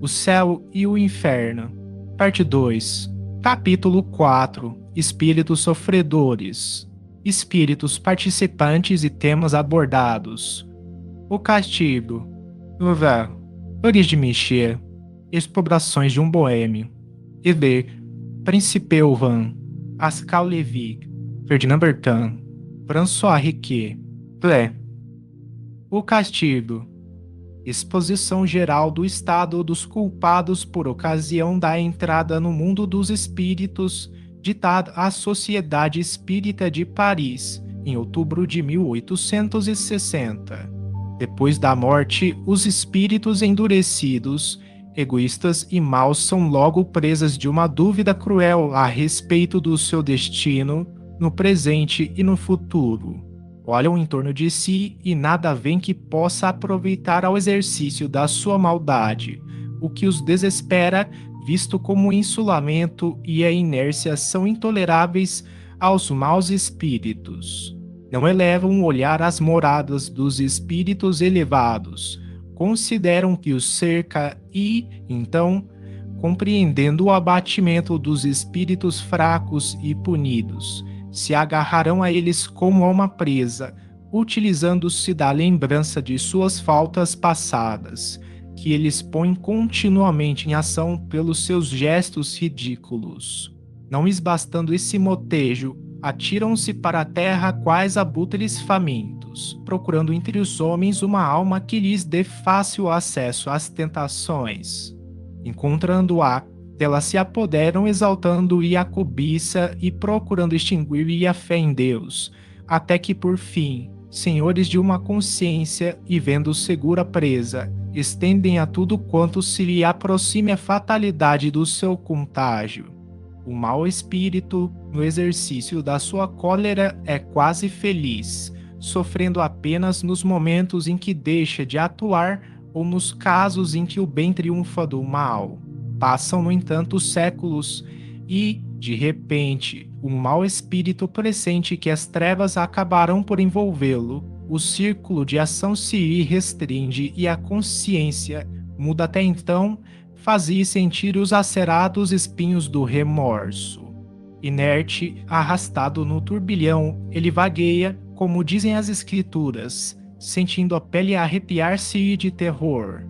O Céu e o Inferno. Parte 2. Capítulo 4. Espíritos sofredores. Espíritos participantes e temas abordados. O castigo. Uva. Origem Michel. Explorações de um boêmio. E.B. Principeu Van. Pascal Lévy. Ferdinand Bertin. François Riquet. Plé. O castigo. Exposição geral do estado dos culpados por ocasião da entrada no mundo dos espíritos, ditada à Sociedade Espírita de Paris, em outubro de 1860. Depois da morte, os espíritos endurecidos, egoístas e maus são logo presas de uma dúvida cruel a respeito do seu destino, no presente e no futuro. Olham em torno de si e nada veem que possa aproveitar ao exercício da sua maldade, o que os desespera, visto como o insulamento e a inércia são intoleráveis aos maus espíritos. Não elevam um olhar às moradas dos espíritos elevados, consideram que os cerca e, então, compreendendo o abatimento dos espíritos fracos e punidos, se agarrarão a eles como a uma presa, utilizando-se da lembrança de suas faltas passadas, que eles põem continuamente em ação pelos seus gestos ridículos. Não lhes bastando esse motejo, atiram-se para a terra quais abutres famintos, procurando entre os homens uma alma que lhes dê fácil acesso às tentações. Encontrando-a, delas se apoderam exaltando-lhe a cobiça e procurando extinguir-lhe a fé em Deus, até que por fim, senhores de uma consciência e vendo segura presa, estendem a tudo quanto se lhe aproxime a fatalidade do seu contágio. O mau espírito, no exercício da sua cólera, é quase feliz, sofrendo apenas nos momentos em que deixa de atuar ou nos casos em que o bem triunfa do mal. Passam, no entanto, séculos e, de repente, o mau espírito pressente que as trevas acabarão por envolvê-lo, o círculo de ação se lhe restringe e a consciência, muda até então, fazia sentir os acerados espinhos do remorso. Inerte, arrastado no turbilhão, ele vagueia, como dizem as escrituras, sentindo a pele arrepiar-se de terror.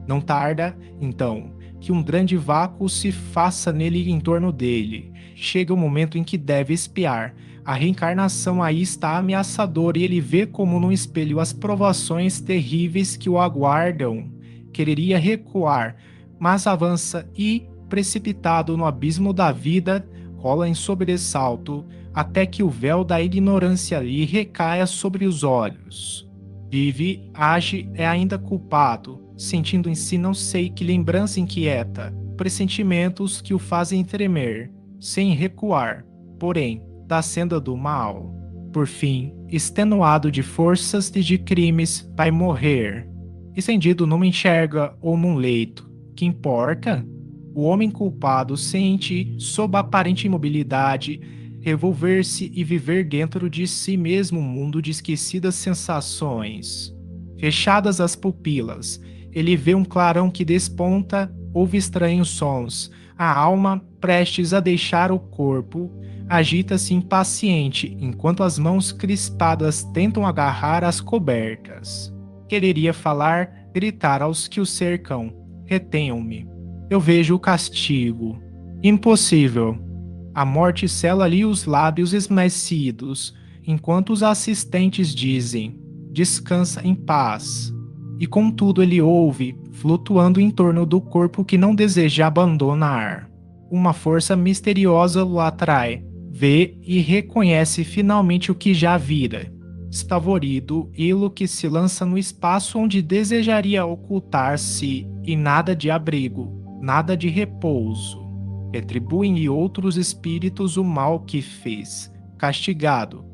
Não tarda, então, que um grande vácuo se faça nele em torno dele. Chega o momento em que deve espiar. A reencarnação aí está ameaçadora e ele vê como num espelho as provações terríveis que o aguardam. Quereria recuar, mas avança e, precipitado no abismo da vida, rola em sobressalto, até que o véu da ignorância lhe recaia sobre os olhos. Vive, age, é ainda culpado, sentindo em si não sei que lembrança inquieta, pressentimentos que o fazem tremer, sem recuar, porém, da senda do mal. Por fim, extenuado de forças e de crimes, vai morrer. Estendido numa enxerga ou num leito, que importa? O homem culpado sente, sob aparente imobilidade, revolver-se e viver dentro de si mesmo um mundo de esquecidas sensações. Fechadas as pupilas, ele vê um clarão que desponta, ouve estranhos sons, a alma, prestes a deixar o corpo, agita-se impaciente enquanto as mãos crispadas tentam agarrar as cobertas. Quereria falar, gritar aos que o cercam: retenham-me. Eu vejo o castigo. Impossível. A morte sela-lhe os lábios esmaecidos, enquanto os assistentes dizem: descansa em paz. E contudo ele ouve, flutuando em torno do corpo que não deseja abandonar. Uma força misteriosa o atrai, vê e reconhece finalmente o que já vira. Espavorido, ele que se lança no espaço onde desejaria ocultar-se, e nada de abrigo, nada de repouso. Retribuem-lhe outros espíritos o mal que fez, castigado,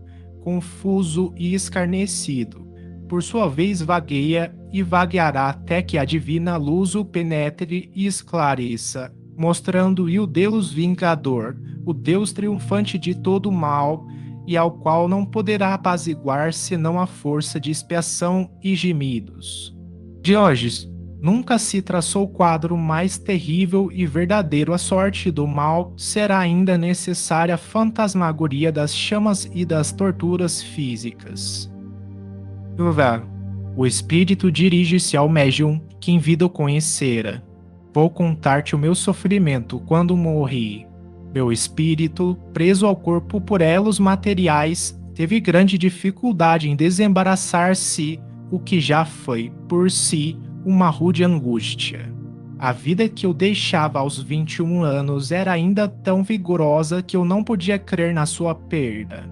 confuso e escarnecido. Por sua vez vagueia e vagueará até que a divina luz o penetre e esclareça, mostrando-lhe o Deus vingador, o Deus triunfante de todo o mal, e ao qual não poderá apaziguar senão a força de expiação e gemidos. Diógenes, Nunca se traçou quadro mais terrível e verdadeiro. A sorte do mal será ainda necessária a fantasmagoria das chamas e das torturas físicas. Uva. O espírito dirige-se ao médium que em vida o conhecera. Vou contar-te o meu sofrimento quando morri. Meu espírito, preso ao corpo por elos materiais, teve grande dificuldade em desembaraçar-se, o que já foi, por si, uma rude angústia. A vida que eu deixava aos 21 anos era ainda tão vigorosa que eu não podia crer na sua perda.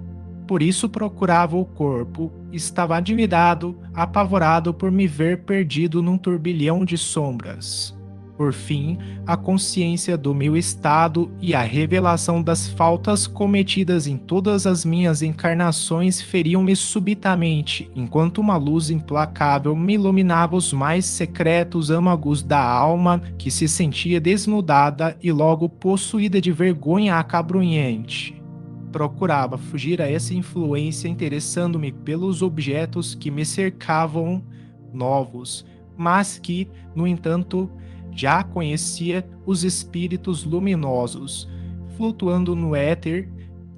Por isso procurava o corpo, estava admirado, apavorado por me ver perdido num turbilhão de sombras. Por fim, a consciência do meu estado e a revelação das faltas cometidas em todas as minhas encarnações feriam-me subitamente, enquanto uma luz implacável me iluminava os mais secretos âmagos da alma, que se sentia desnudada e logo possuída de vergonha acabrunhante. Procurava fugir a essa influência interessando-me pelos objetos que me cercavam, novos, mas que, no entanto, já conhecia. Os espíritos luminosos, flutuando no éter,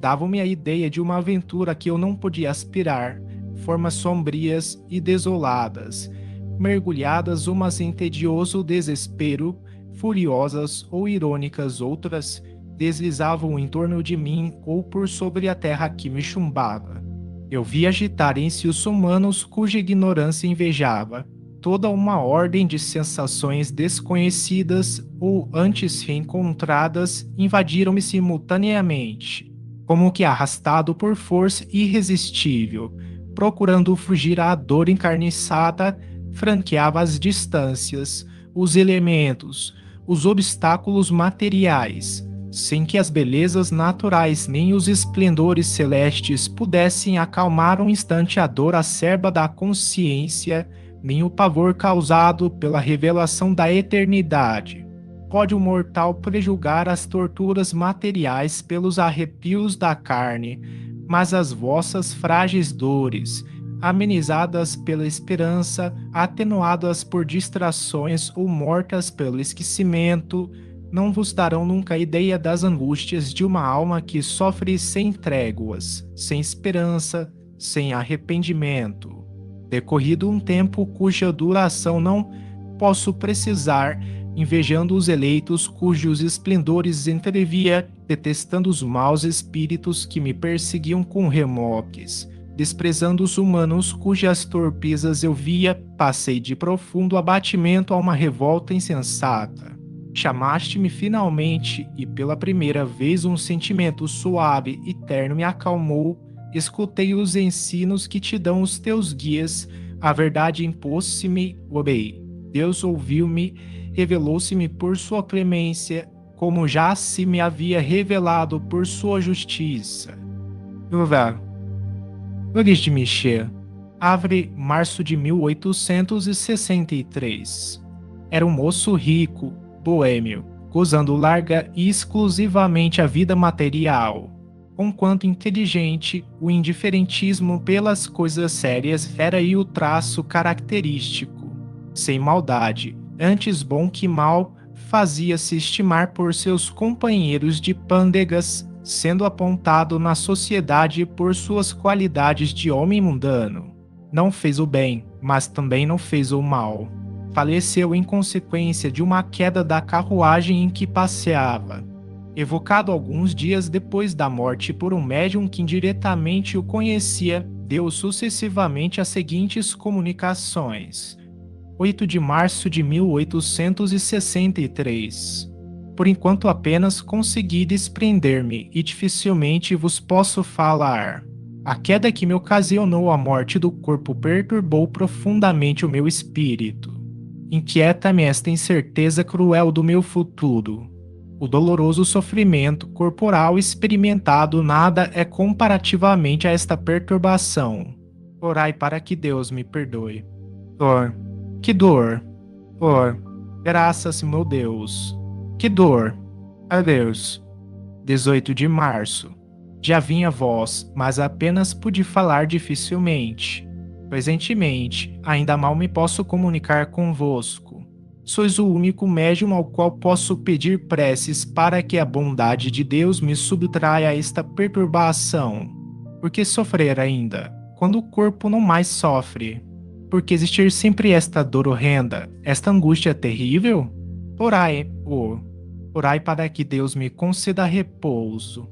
davam-me a ideia de uma aventura que eu não podia aspirar, formas sombrias e desoladas, mergulhadas umas em tedioso desespero, furiosas ou irônicas outras, deslizavam em torno de mim ou por sobre a terra que me chumbava. Eu vi agitarem-se os humanos cuja ignorância invejava. Toda uma ordem de sensações desconhecidas ou antes reencontradas invadiram-me simultaneamente, como que arrastado por força irresistível, procurando fugir à dor encarniçada, franqueava as distâncias, os elementos, os obstáculos materiais, sem que as belezas naturais nem os esplendores celestes pudessem acalmar um instante a dor acerba da consciência, nem o pavor causado pela revelação da eternidade. Pode o mortal prejulgar as torturas materiais pelos arrepios da carne, mas as vossas frágeis dores, amenizadas pela esperança, atenuadas por distrações ou mortas pelo esquecimento, não vos darão nunca a ideia das angústias de uma alma que sofre sem tréguas, sem esperança, sem arrependimento. Decorrido um tempo cuja duração não posso precisar, invejando os eleitos cujos esplendores entrevia, detestando os maus espíritos que me perseguiam com remoques, desprezando os humanos cujas torpezas eu via, passei de profundo abatimento a uma revolta insensata. Chamaste-me finalmente, e pela primeira vez um sentimento suave e terno me acalmou. Escutei os ensinos que te dão os teus guias, a verdade impôs-se-me, obei. Deus ouviu-me, revelou-se-me por sua clemência, como já se me havia revelado por sua justiça. Luiz de Michel, Havre, março de 1863. Era um moço rico, boêmio, gozando larga e exclusivamente a vida material. Conquanto inteligente, o indiferentismo pelas coisas sérias era-lhe o traço característico. Sem maldade, antes bom que mal, fazia-se estimar por seus companheiros de pândegas, sendo apontado na sociedade por suas qualidades de homem mundano. Não fez o bem, mas também não fez o mal. Faleceu em consequência de uma queda da carruagem em que passeava. Evocado alguns dias depois da morte por um médium que indiretamente o conhecia, deu sucessivamente as seguintes comunicações. 8 de março de 1863. Por enquanto apenas consegui desprender-me e dificilmente vos posso falar. A queda que me ocasionou a morte do corpo perturbou profundamente o meu espírito. Inquieta-me esta incerteza cruel do meu futuro. O doloroso sofrimento corporal experimentado nada é comparativamente a esta perturbação. Orai para que Deus me perdoe. Que dor! Graças, meu Deus! Que dor! Adeus. 18 de março. Já vinha voz, mas apenas pude falar dificilmente. Presentemente, ainda mal me posso comunicar convosco. Sois o único médium ao qual posso pedir preces para que a bondade de Deus me subtraia a esta perturbação. Por que sofrer ainda, quando o corpo não mais sofre? Por que existir sempre esta dor horrenda, esta angústia terrível? Orai para que Deus me conceda repouso.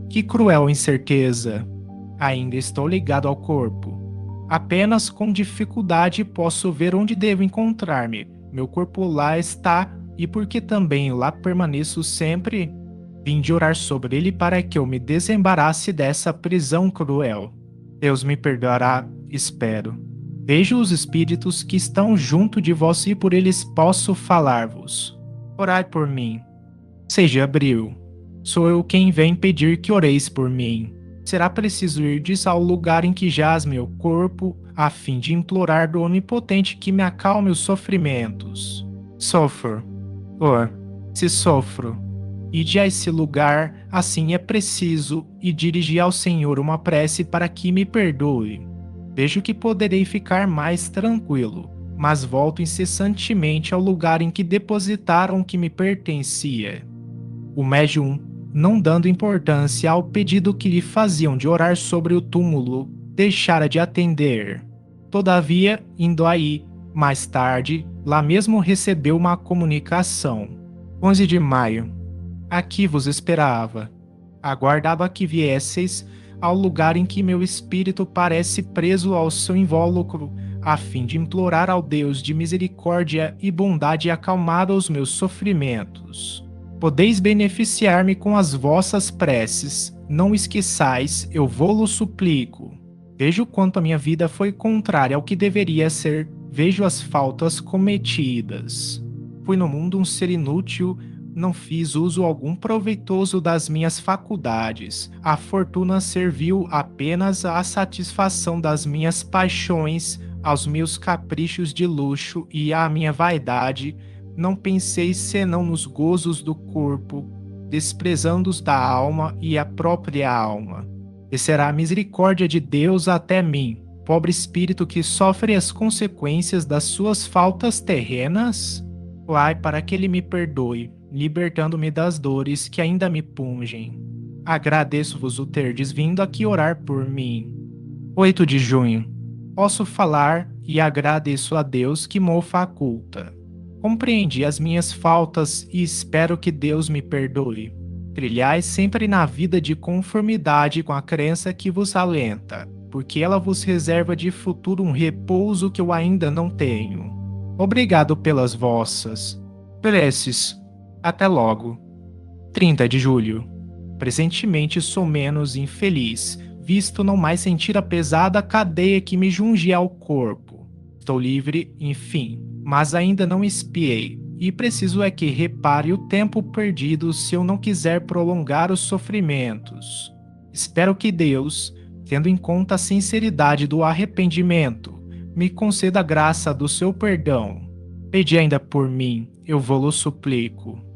Que cruel incerteza! Ainda estou ligado ao corpo. Apenas com dificuldade posso ver onde devo encontrar-me. Meu corpo lá está, e porque também lá permaneço sempre, vim de orar sobre ele para que eu me desembarace dessa prisão cruel. Deus me perdoará, espero. Vejo os espíritos que estão junto de vós e por eles posso falar-vos. Orai por mim. Seja Abril. Sou eu quem vem pedir que oreis por mim. Será preciso irdes ao lugar em que jaz meu corpo, a fim de implorar do Onipotente que me acalme os sofrimentos. Se sofro, ide a esse lugar, assim é preciso, e dirigi ao Senhor uma prece para que me perdoe. Vejo que poderei ficar mais tranquilo, mas volto incessantemente ao lugar em que depositaram o que me pertencia. O médium, não dando importância ao pedido que lhe faziam de orar sobre o túmulo, deixara de atender. Todavia, indo aí, mais tarde, lá mesmo recebeu uma comunicação. 11 de maio. Aqui vos esperava. Aguardava que viesseis ao lugar em que meu espírito parece preso ao seu invólucro, a fim de implorar ao Deus de misericórdia e bondade acalmar os meus sofrimentos. Podeis beneficiar-me com as vossas preces, não esqueçais, eu vô-lo suplico. Vejo quanto a minha vida foi contrária ao que deveria ser, vejo as faltas cometidas. Fui no mundo um ser inútil, não fiz uso algum proveitoso das minhas faculdades. A fortuna serviu apenas à satisfação das minhas paixões, aos meus caprichos de luxo e à minha vaidade. Não pensei senão nos gozos do corpo, desprezando os da alma e a própria alma. E será a misericórdia de Deus até mim, pobre espírito que sofre as consequências das suas faltas terrenas? Ai, para que ele me perdoe, libertando-me das dores que ainda me pungem. Agradeço-vos o terdes vindo aqui orar por mim. 8 de junho. Posso falar e agradeço a Deus que mo faculta. Compreendi as minhas faltas e espero que Deus me perdoe. Trilhai sempre na vida de conformidade com a crença que vos alenta, porque ela vos reserva de futuro um repouso que eu ainda não tenho. Obrigado pelas vossas preces. Até logo. 30 de julho. Presentemente sou menos infeliz, visto não mais sentir a pesada cadeia que me jungia ao corpo. Estou livre, enfim, mas ainda não expiei, e preciso é que repare o tempo perdido se eu não quiser prolongar os sofrimentos. Espero que Deus, tendo em conta a sinceridade do arrependimento, me conceda a graça do seu perdão. Pede ainda por mim, eu vô-lo suplico.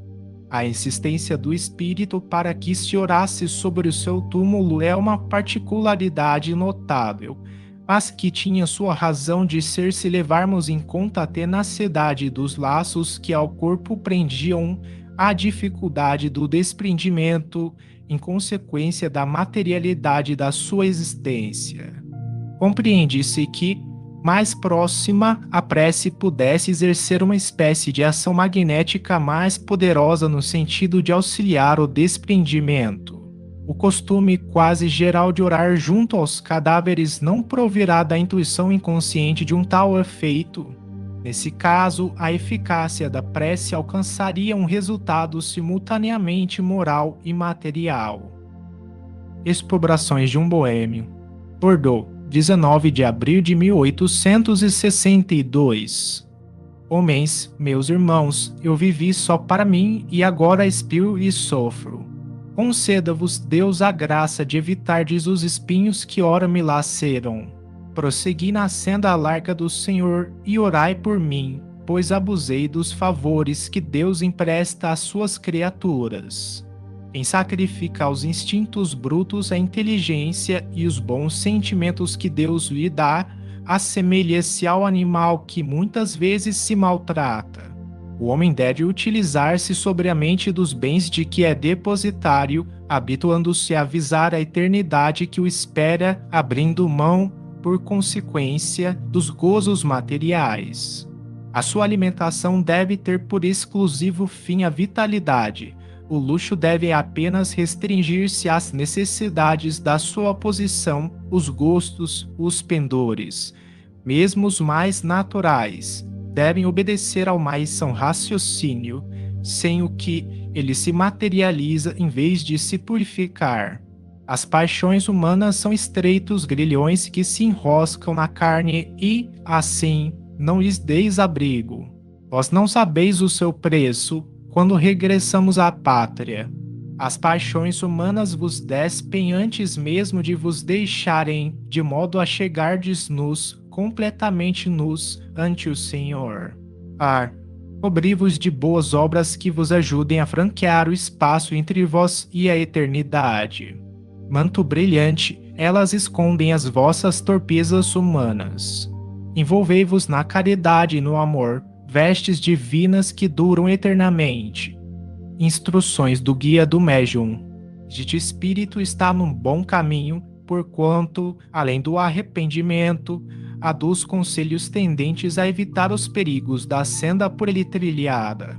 A insistência do espírito para que se orasse sobre o seu túmulo é uma particularidade notável, mas que tinha sua razão de ser se levarmos em conta a tenacidade dos laços que ao corpo prendiam, a dificuldade do desprendimento em consequência da materialidade da sua existência. Compreende-se que, mais próxima, a prece pudesse exercer uma espécie de ação magnética mais poderosa no sentido de auxiliar o desprendimento. O costume quase geral de orar junto aos cadáveres não provirá da intuição inconsciente de um tal efeito. Nesse caso, a eficácia da prece alcançaria um resultado simultaneamente moral e material. Exprobrações de um boêmio. Bordeaux, 19 de abril de 1862. Homens, meus irmãos, eu vivi só para mim e agora expio e sofro. Conceda-vos Deus a graça de evitardes os espinhos que ora me laceram. Prossegui na senda larga do Senhor e orai por mim, pois abusei dos favores que Deus empresta às suas criaturas. Quem sacrifica aos instintos brutos a inteligência e os bons sentimentos que Deus lhe dá, assemelha-se ao animal que muitas vezes se maltrata. O homem deve utilizar-se sobriamente dos bens de que é depositário, habituando-se a visar a eternidade que o espera, abrindo mão, por consequência, dos gozos materiais. A sua alimentação deve ter por exclusivo fim a vitalidade. O luxo deve apenas restringir-se às necessidades da sua posição, os gostos, os pendores, mesmo os mais naturais, devem obedecer ao mais são raciocínio, sem o que ele se materializa em vez de se purificar. As paixões humanas são estreitos grilhões que se enroscam na carne e, assim, não lhes deis abrigo. Vós não sabeis o seu preço quando regressamos à pátria. As paixões humanas vos despem antes mesmo de vos deixarem, de modo a chegardes nus, completamente nus, ante o Senhor. Cobri-vos de boas obras que vos ajudem a franquear o espaço entre vós e a eternidade. Manto brilhante, elas escondem as vossas torpezas humanas. Envolvei-vos na caridade e no amor, vestes divinas que duram eternamente. Instruções do guia do médium. Este espírito está num bom caminho, porquanto, além do arrependimento, aduz conselhos tendentes a evitar os perigos da senda por ele trilhada.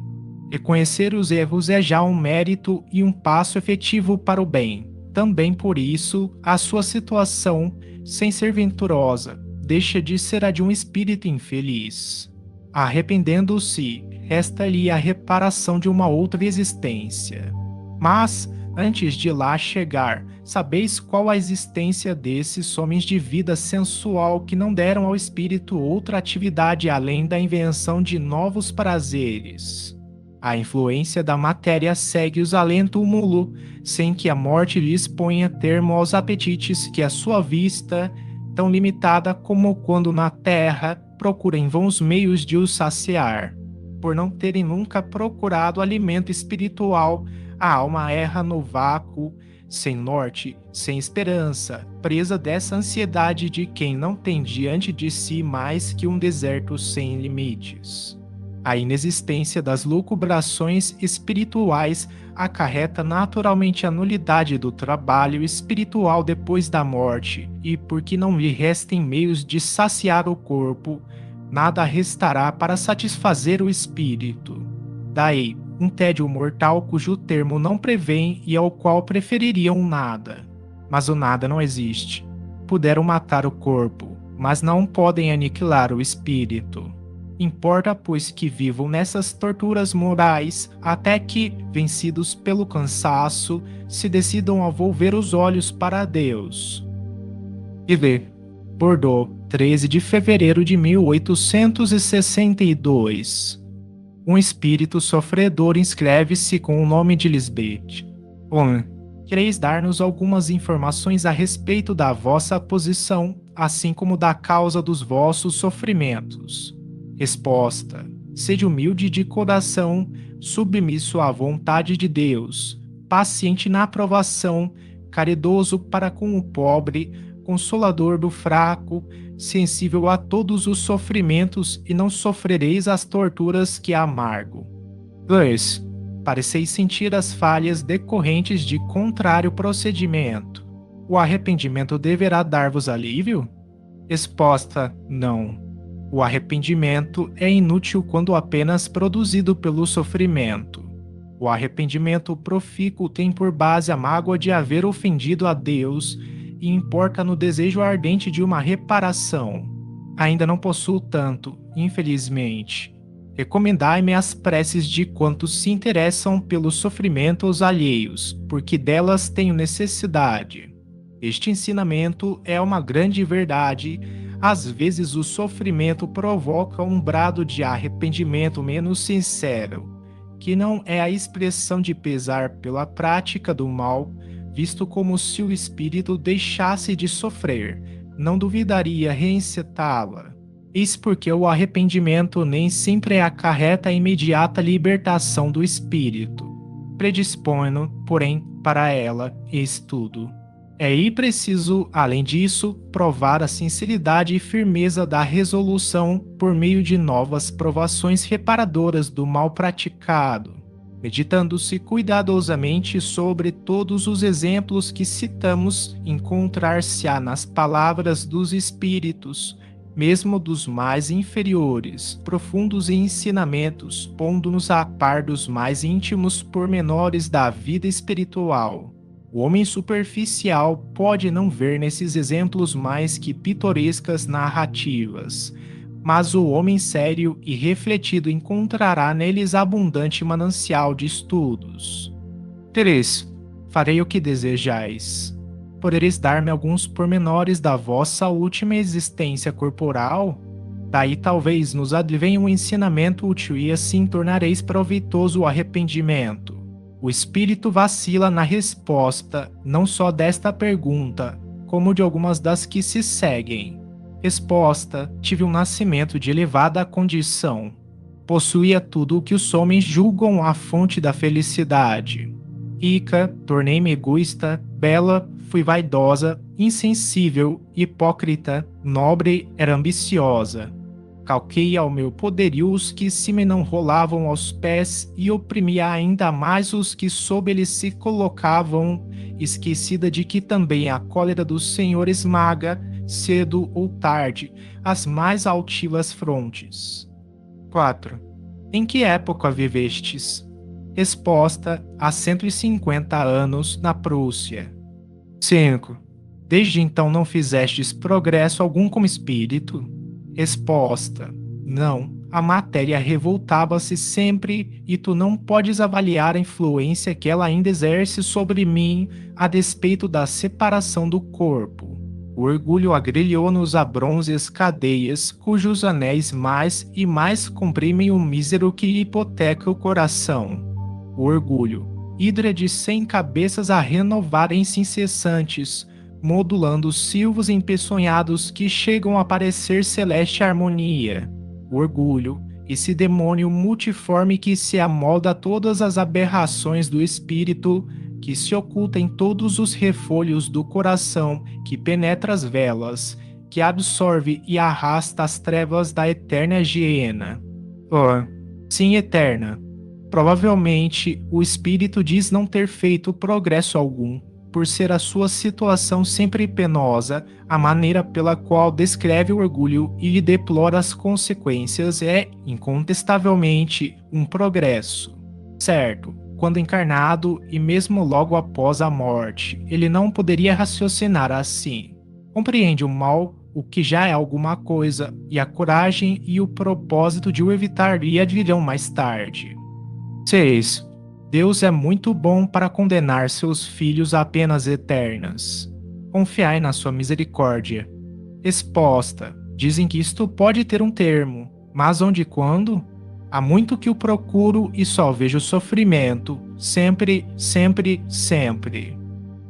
Reconhecer os erros é já um mérito e um passo efetivo para o bem. Também por isso, a sua situação, sem ser venturosa, deixa de ser a de um espírito infeliz. Arrependendo-se, resta-lhe a reparação de uma outra existência. Mas, antes de lá chegar, sabeis qual a existência desses homens de vida sensual que não deram ao espírito outra atividade além da invenção de novos prazeres. A influência da matéria segue-os além do túmulo, sem que a morte lhes ponha termo aos apetites que a sua vista, tão limitada como quando na terra, procura em vãos meios de os saciar. Por não terem nunca procurado alimento espiritual, a alma erra no vácuo, sem norte, sem esperança, presa dessa ansiedade de quem não tem diante de si mais que um deserto sem limites. A inexistência das lucubrações espirituais acarreta naturalmente a nulidade do trabalho espiritual depois da morte, e porque não lhe restem meios de saciar o corpo, nada restará para satisfazer o espírito. Daí, um tédio mortal cujo termo não prevêem e ao qual prefeririam nada. Mas o nada não existe. Puderam matar o corpo, mas não podem aniquilar o espírito. Importa, pois, que vivam nessas torturas morais até que, vencidos pelo cansaço, se decidam a volver os olhos para Deus. Viver. Bordeaux, 13 de fevereiro de 1862. Um espírito sofredor inscreve-se com o nome de Lisbeth. Quereis dar-nos algumas informações a respeito da vossa posição, assim como da causa dos vossos sofrimentos. Resposta: sede humilde de coração, submisso à vontade de Deus, paciente na aprovação, caridoso para com o pobre, consolador do fraco, sensível a todos os sofrimentos e não sofrereis as torturas que amargo. 2. Pareceis sentir as falhas decorrentes de contrário procedimento. O arrependimento deverá dar-vos alívio? Resposta: não. O arrependimento é inútil quando apenas produzido pelo sofrimento. O arrependimento profícuo tem por base a mágoa de haver ofendido a Deus e importa no desejo ardente de uma reparação. Ainda não possuo tanto, infelizmente. Recomendai-me as preces de quantos se interessam pelos sofrimentos alheios, porque delas tenho necessidade. Este ensinamento é uma grande verdade. Às vezes o sofrimento provoca um brado de arrependimento menos sincero, que não é a expressão de pesar pela prática do mal, visto como se o espírito deixasse de sofrer, não duvidaria reincitá-la. Eis porque o arrependimento nem sempre acarreta a imediata libertação do espírito, predispõe-no, porém, para ela, estudo. Preciso, além disso, provar a sinceridade e firmeza da resolução por meio de novas provações reparadoras do mal praticado, meditando-se cuidadosamente sobre todos os exemplos que citamos, encontrar-se-á nas palavras dos Espíritos, mesmo dos mais inferiores, profundos ensinamentos, pondo-nos a par dos mais íntimos pormenores da vida espiritual. O homem superficial pode não ver nesses exemplos mais que pitorescas narrativas, mas o homem sério e refletido encontrará neles abundante manancial de estudos. 3. Farei o que desejais. Podereis dar-me alguns pormenores da vossa última existência corporal? Daí talvez nos advenha um ensinamento útil e assim tornareis proveitoso o arrependimento. O espírito vacila na resposta não só desta pergunta, como de algumas das que se seguem. Resposta: tive um nascimento de elevada condição. Possuía tudo o que os homens julgam a fonte da felicidade. Rica, tornei-me egoísta, bela, fui vaidosa, insensível, hipócrita, nobre, era ambiciosa. Calquei ao meu poderio os que se me não rolavam aos pés e oprimia ainda mais os que sob ele se colocavam, esquecida de que também a cólera do Senhor esmaga, cedo ou tarde, as mais altivas frontes. 4. Em que época vivestes? Resposta: há 150 anos na Prússia. 5. Desde então não fizestes progresso algum como espírito? Resposta: não. A matéria revoltava-se sempre e tu não podes avaliar a influência que ela ainda exerce sobre mim a despeito da separação do corpo. O orgulho agrilhou-nos a bronzes cadeias, cujos anéis mais e mais comprimem o mísero que hipoteca o coração. O orgulho, hidra de 100 cabeças a renovarem-se incessantes, modulando os silvos empeçonhados que chegam a parecer celeste harmonia. O orgulho, esse demônio multiforme que se amolda a todas as aberrações do espírito, que se oculta em todos os refolhos do coração, que penetra as velas, que absorve e arrasta as trevas da eterna hiena. Oh, sim, eterna. Provavelmente o espírito diz não ter feito progresso algum, por ser a sua situação sempre penosa, a maneira pela qual descreve o orgulho e lhe deplora as consequências é, incontestavelmente, um progresso. Certo, quando encarnado e mesmo logo após a morte, ele não poderia raciocinar assim. Compreende o mal, o que já é alguma coisa, e a coragem e o propósito de o evitar lhe virão mais tarde. 6. Deus é muito bom para condenar seus filhos a penas eternas. Confiai na sua misericórdia. Resposta: dizem que isto pode ter um termo, mas onde e quando? Há muito que o procuro e só vejo sofrimento, sempre, sempre, sempre.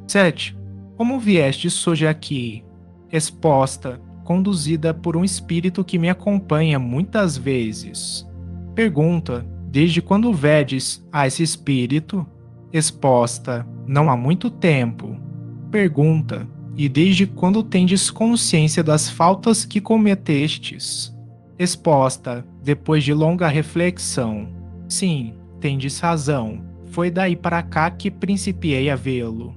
7. Como viestes hoje aqui? Resposta: conduzida por um espírito que me acompanha muitas vezes. Pergunta: desde quando vedes a esse espírito? Resposta: não há muito tempo. Pergunta: e desde quando tendes consciência das faltas que cometestes? Resposta: depois de longa reflexão. Sim, tendes razão. Foi daí para cá que principiei a vê-lo.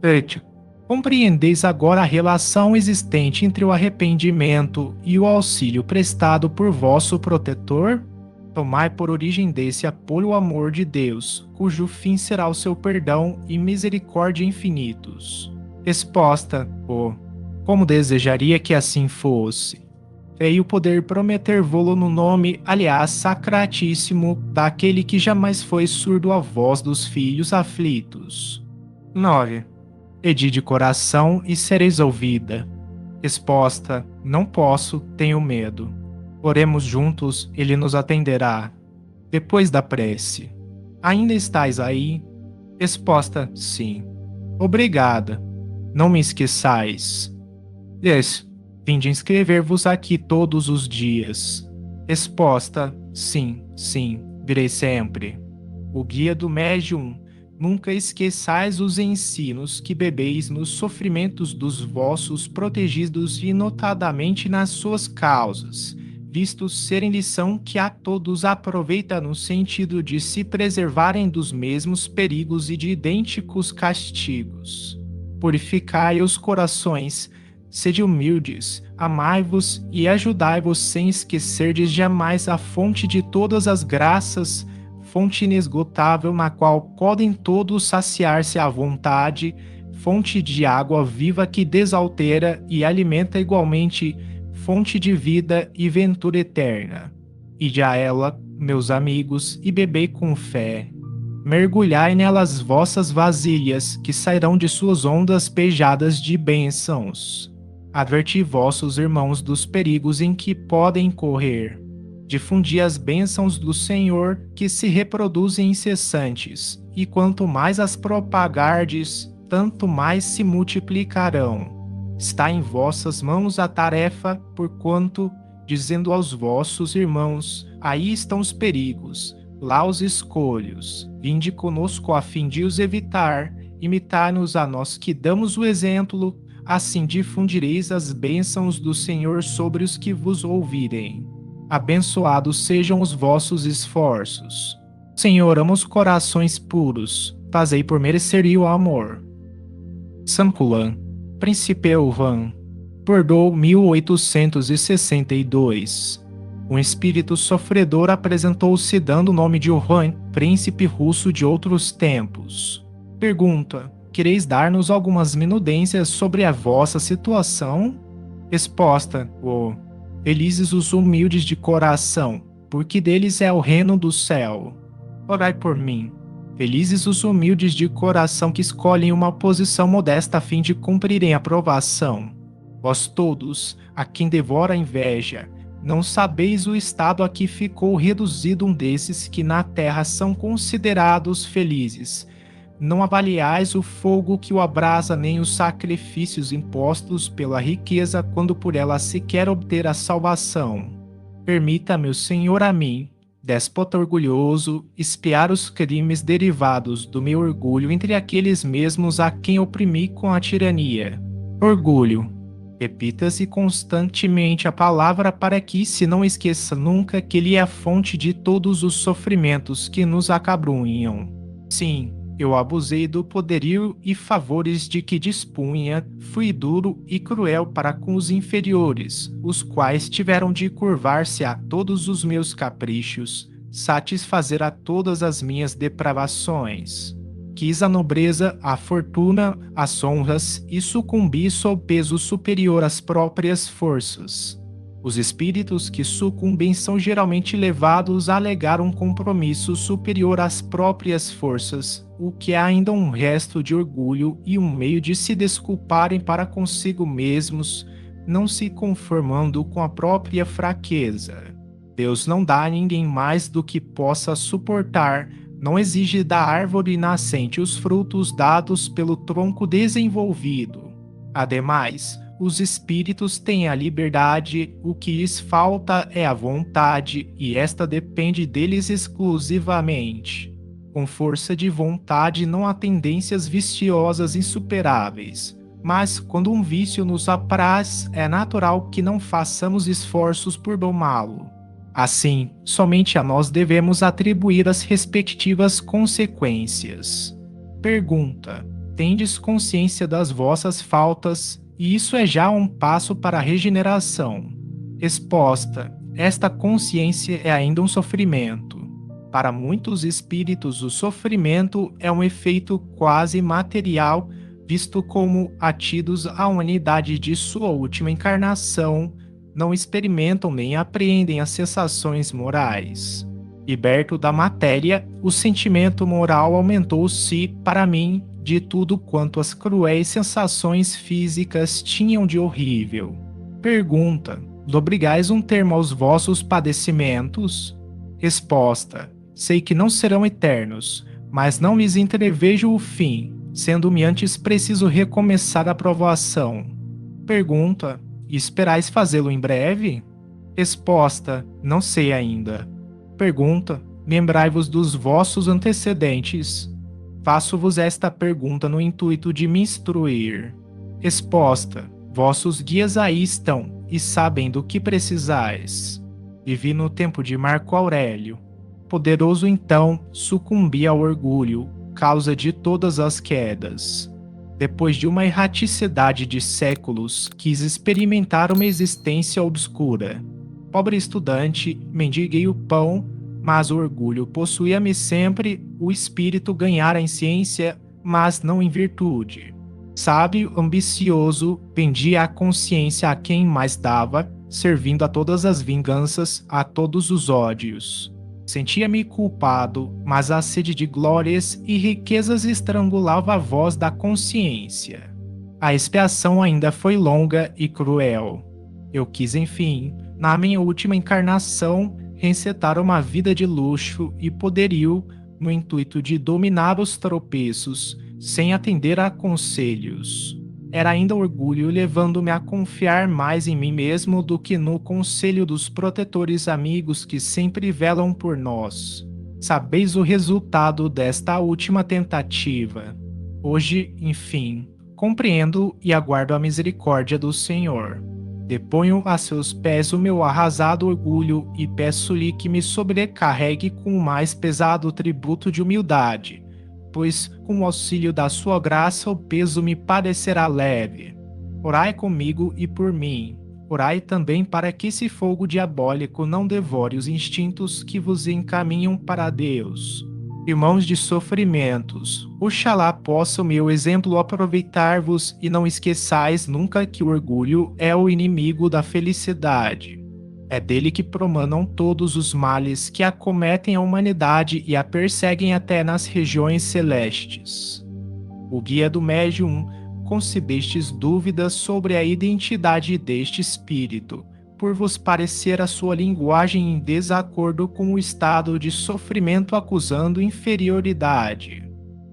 8. Compreendeis agora a relação existente entre o arrependimento e o auxílio prestado por vosso protetor? Tomai por origem desse apoio o amor de Deus, cujo fim será o seu perdão e misericórdia infinitos. Resposta: oh, como desejaria que assim fosse. Veio poder prometer vô-lo no nome, aliás, sacratíssimo, daquele que jamais foi surdo à voz dos filhos aflitos. 9. Pedi de coração e sereis ouvida. Resposta: não posso, tenho medo. Oremos juntos, ele nos atenderá. Depois da prece: ainda estais aí? Resposta: sim. Obrigada. Não me esqueçais. Vinde inscrever-vos aqui todos os dias. Resposta: sim, sim, virei sempre. O guia do médium, Nunca esqueçais os ensinos que bebeis nos sofrimentos dos vossos protegidos e notadamente nas suas causas, visto serem lição que a todos aproveita no sentido de se preservarem dos mesmos perigos e de idênticos castigos. Purificai os corações, sede humildes, amai-vos e ajudai-vos sem esquecerdes jamais a fonte de todas as graças, fonte inesgotável na qual podem todos saciar-se à vontade, fonte de água viva que desaltera e alimenta igualmente, fonte de vida e ventura eterna. Ide a ela, meus amigos, e bebei com fé. Mergulhai nelas vossas vasilhas, que sairão de suas ondas pejadas de bênçãos. Adverti vossos irmãos dos perigos em que podem correr. Difundi as bênçãos do Senhor que se reproduzem incessantes, e quanto mais as propagardes, tanto mais se multiplicarão. Está em vossas mãos a tarefa, porquanto, dizendo aos vossos irmãos, aí estão os perigos, lá os escolhos, vinde conosco a fim de os evitar, imitai-nos a nós que damos o exemplo, assim difundireis as bênçãos do Senhor sobre os que vos ouvirem. Abençoados sejam os vossos esforços. Senhor, ama os corações puros, fazei por merecer o amor. Sankulan, Príncipe Elvan, Bordeaux 1862. Um espírito sofredor apresentou-se dando o nome de Orhan, príncipe russo de outros tempos. Pergunta: quereis dar-nos algumas minudências sobre a vossa situação? Resposta: felizes os humildes de coração, porque deles é o reino do céu. Orai por mim. Felizes os humildes de coração que escolhem uma posição modesta a fim de cumprirem a provação. Vós todos, a quem devora a inveja, não sabeis o estado a que ficou reduzido um desses que na terra são considerados felizes. Não avaliais o fogo que o abrasa nem os sacrifícios impostos pela riqueza quando por ela se quer obter a salvação. Permita, meu Senhor, a mim, déspota orgulhoso, expiar os crimes derivados do meu orgulho entre aqueles mesmos a quem oprimi com a tirania. Orgulho. Repita-se constantemente a palavra para que se não esqueça nunca que ele é a fonte de todos os sofrimentos que nos acabrunham. Sim, eu abusei do poderio e favores de que dispunha, fui duro e cruel para com os inferiores, os quais tiveram de curvar-se a todos os meus caprichos, satisfazer a todas as minhas depravações. Quis a nobreza, a fortuna, as honras e sucumbi sob peso superior às próprias forças. Os espíritos que sucumbem são geralmente levados a alegar um compromisso superior às próprias forças, o que é ainda um resto de orgulho e um meio de se desculparem para consigo mesmos, não se conformando com a própria fraqueza. Deus não dá a ninguém mais do que possa suportar, não exige da árvore nascente os frutos dados pelo tronco desenvolvido. Ademais, os espíritos têm a liberdade, o que lhes falta é a vontade, e esta depende deles exclusivamente. Com força de vontade não há tendências viciosas insuperáveis, mas quando um vício nos apraz, é natural que não façamos esforços por domá-lo. Assim, somente a nós devemos atribuir as respectivas consequências. Pergunta: tendes consciência das vossas faltas? E isso é já um passo para a regeneração. Resposta: esta consciência é ainda um sofrimento. Para muitos espíritos, o sofrimento é um efeito quase material, visto como atidos à unidade de sua última encarnação, não experimentam nem apreendem as sensações morais. Liberto da matéria, o sentimento moral aumentou-se, para mim, de tudo quanto as cruéis sensações físicas tinham de horrível. Pergunta: obrigais um termo aos vossos padecimentos? Resposta: sei que não serão eternos, mas não lhes entrevejo o fim, sendo-me antes preciso recomeçar a provação. Pergunta: e esperais fazê-lo em breve? Resposta: não sei ainda. Pergunta: lembrai-vos dos vossos antecedentes. Faço-vos esta pergunta no intuito de me instruir. Resposta: vossos guias aí estão, e sabem do que precisais. Vivi no tempo de Marco Aurélio. Poderoso então, sucumbi ao orgulho, causa de todas as quedas. Depois de uma erraticidade de séculos, quis experimentar uma existência obscura. Pobre estudante, mendiguei o pão, mas o orgulho possuía-me sempre, o espírito ganhara em ciência, mas não em virtude. Sábio, ambicioso, vendia a consciência a quem mais dava, servindo a todas as vinganças, a todos os ódios. Sentia-me culpado, mas a sede de glórias e riquezas estrangulava a voz da consciência. A expiação ainda foi longa e cruel. Eu quis, enfim, na minha última encarnação, reencetar uma vida de luxo e poderio no intuito de dominar os tropeços, sem atender a conselhos. Era ainda orgulho levando-me a confiar mais em mim mesmo do que no conselho dos protetores amigos que sempre velam por nós. Sabeis o resultado desta última tentativa. Hoje, enfim, compreendo e aguardo a misericórdia do Senhor. Deponho a seus pés o meu arrasado orgulho e peço-lhe que me sobrecarregue com o mais pesado tributo de humildade, pois com o auxílio da sua graça o peso me parecerá leve. Orai comigo e por mim. Orai também para que esse fogo diabólico não devore os instintos que vos encaminham para Deus. Irmãos de sofrimentos, oxalá possa o meu exemplo aproveitar-vos e não esqueçais nunca que o orgulho é o inimigo da felicidade. É dele que promanam todos os males que acometem a humanidade e a perseguem até nas regiões celestes. O guia do médium, concebestes dúvidas sobre a identidade deste espírito, por vos parecer a sua linguagem em desacordo com o estado de sofrimento acusando inferioridade.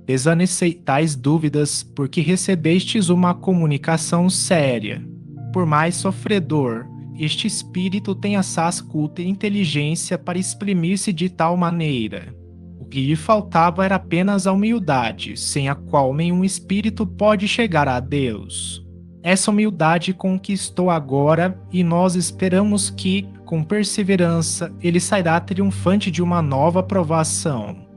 Desanecei tais dúvidas porque recebestes uma comunicação séria. Por mais sofredor, este espírito tem assaz culta inteligência para exprimir-se de tal maneira. O que lhe faltava era apenas a humildade, sem a qual nenhum espírito pode chegar a Deus. Essa humildade conquistou agora e nós esperamos que, com perseverança, ele sairá triunfante de uma nova provação.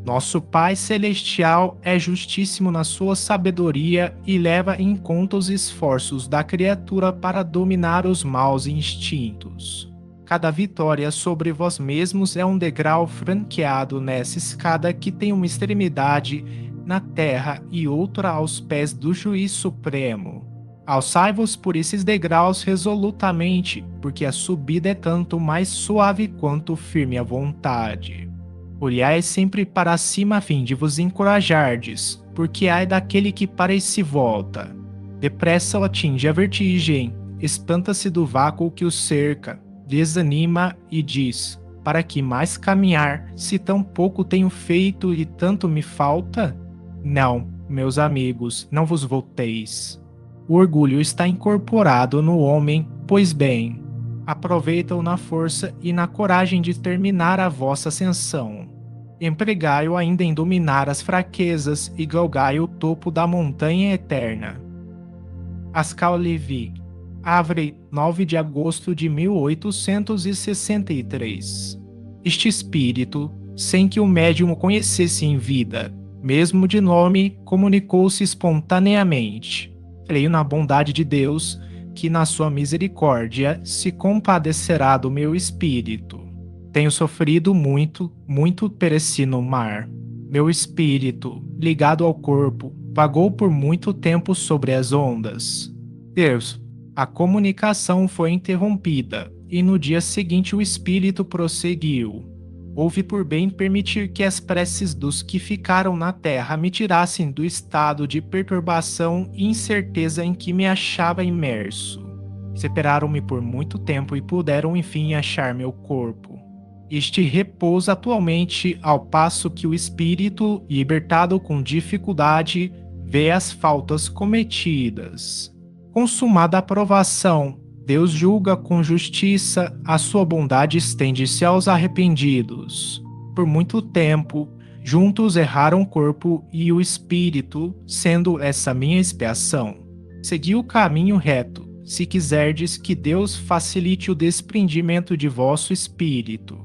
Nosso Pai Celestial é justíssimo na sua sabedoria e leva em conta os esforços da criatura para dominar os maus instintos. Cada vitória sobre vós mesmos é um degrau franqueado nessa escada que tem uma extremidade na terra e outra aos pés do Juiz Supremo. Alçai-vos por esses degraus resolutamente, porque a subida é tanto mais suave quanto firme a vontade. Olhai sempre para cima a fim de vos encorajardes, porque ai daquele que para e se volta. Depressa o atinge a vertigem, espanta-se do vácuo que o cerca, desanima e diz: para que mais caminhar, se tão pouco tenho feito e tanto me falta? Não, meus amigos, não vos volteis. O orgulho está incorporado no homem, pois bem, aproveita-o na força e na coragem de terminar a vossa ascensão. Empregai-o ainda em dominar as fraquezas e galgai o topo da montanha eterna. Ascal Levi, Havre, 9 de agosto de 1863. Este espírito, sem que o médium o conhecesse em vida, mesmo de nome, comunicou-se espontaneamente. Creio na bondade de Deus, que na sua misericórdia se compadecerá do meu espírito. Tenho sofrido muito, muito pereci no mar. Meu espírito, ligado ao corpo, vagou por muito tempo sobre as ondas. Deus, a comunicação foi interrompida, e no dia seguinte o espírito prosseguiu. Houve por bem permitir que as preces dos que ficaram na terra me tirassem do estado de perturbação e incerteza em que me achava imerso. Separaram-me por muito tempo e puderam enfim achar meu corpo. Este repousa atualmente, ao passo que o espírito, libertado com dificuldade, vê as faltas cometidas. Consumada a provação, Deus julga com justiça, a sua bondade estende-se aos arrependidos. Por muito tempo, Juntos erraram o corpo e o espírito, sendo essa minha expiação. Segui o caminho reto, se quiserdes que Deus facilite o desprendimento de vosso espírito.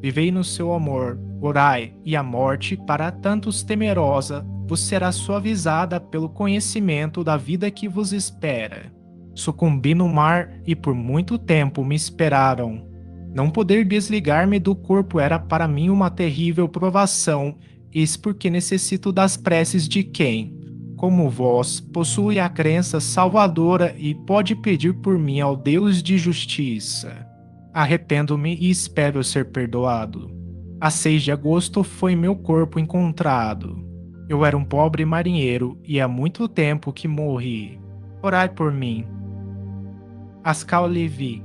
Vivei no seu amor, orai, e a morte, para tantos temerosa, vos será suavizada pelo conhecimento da vida que vos espera. Sucumbi no mar e por muito tempo me esperaram. Não poder desligar-me do corpo era para mim uma terrível provação, eis porque necessito das preces de quem, como vós, possui a crença salvadora e pode pedir por mim ao Deus de justiça. Arrependo-me e espero ser perdoado. A 6 de agosto foi meu corpo encontrado. Eu era um pobre marinheiro e há muito tempo que morri. Orai por mim. Ascal Levi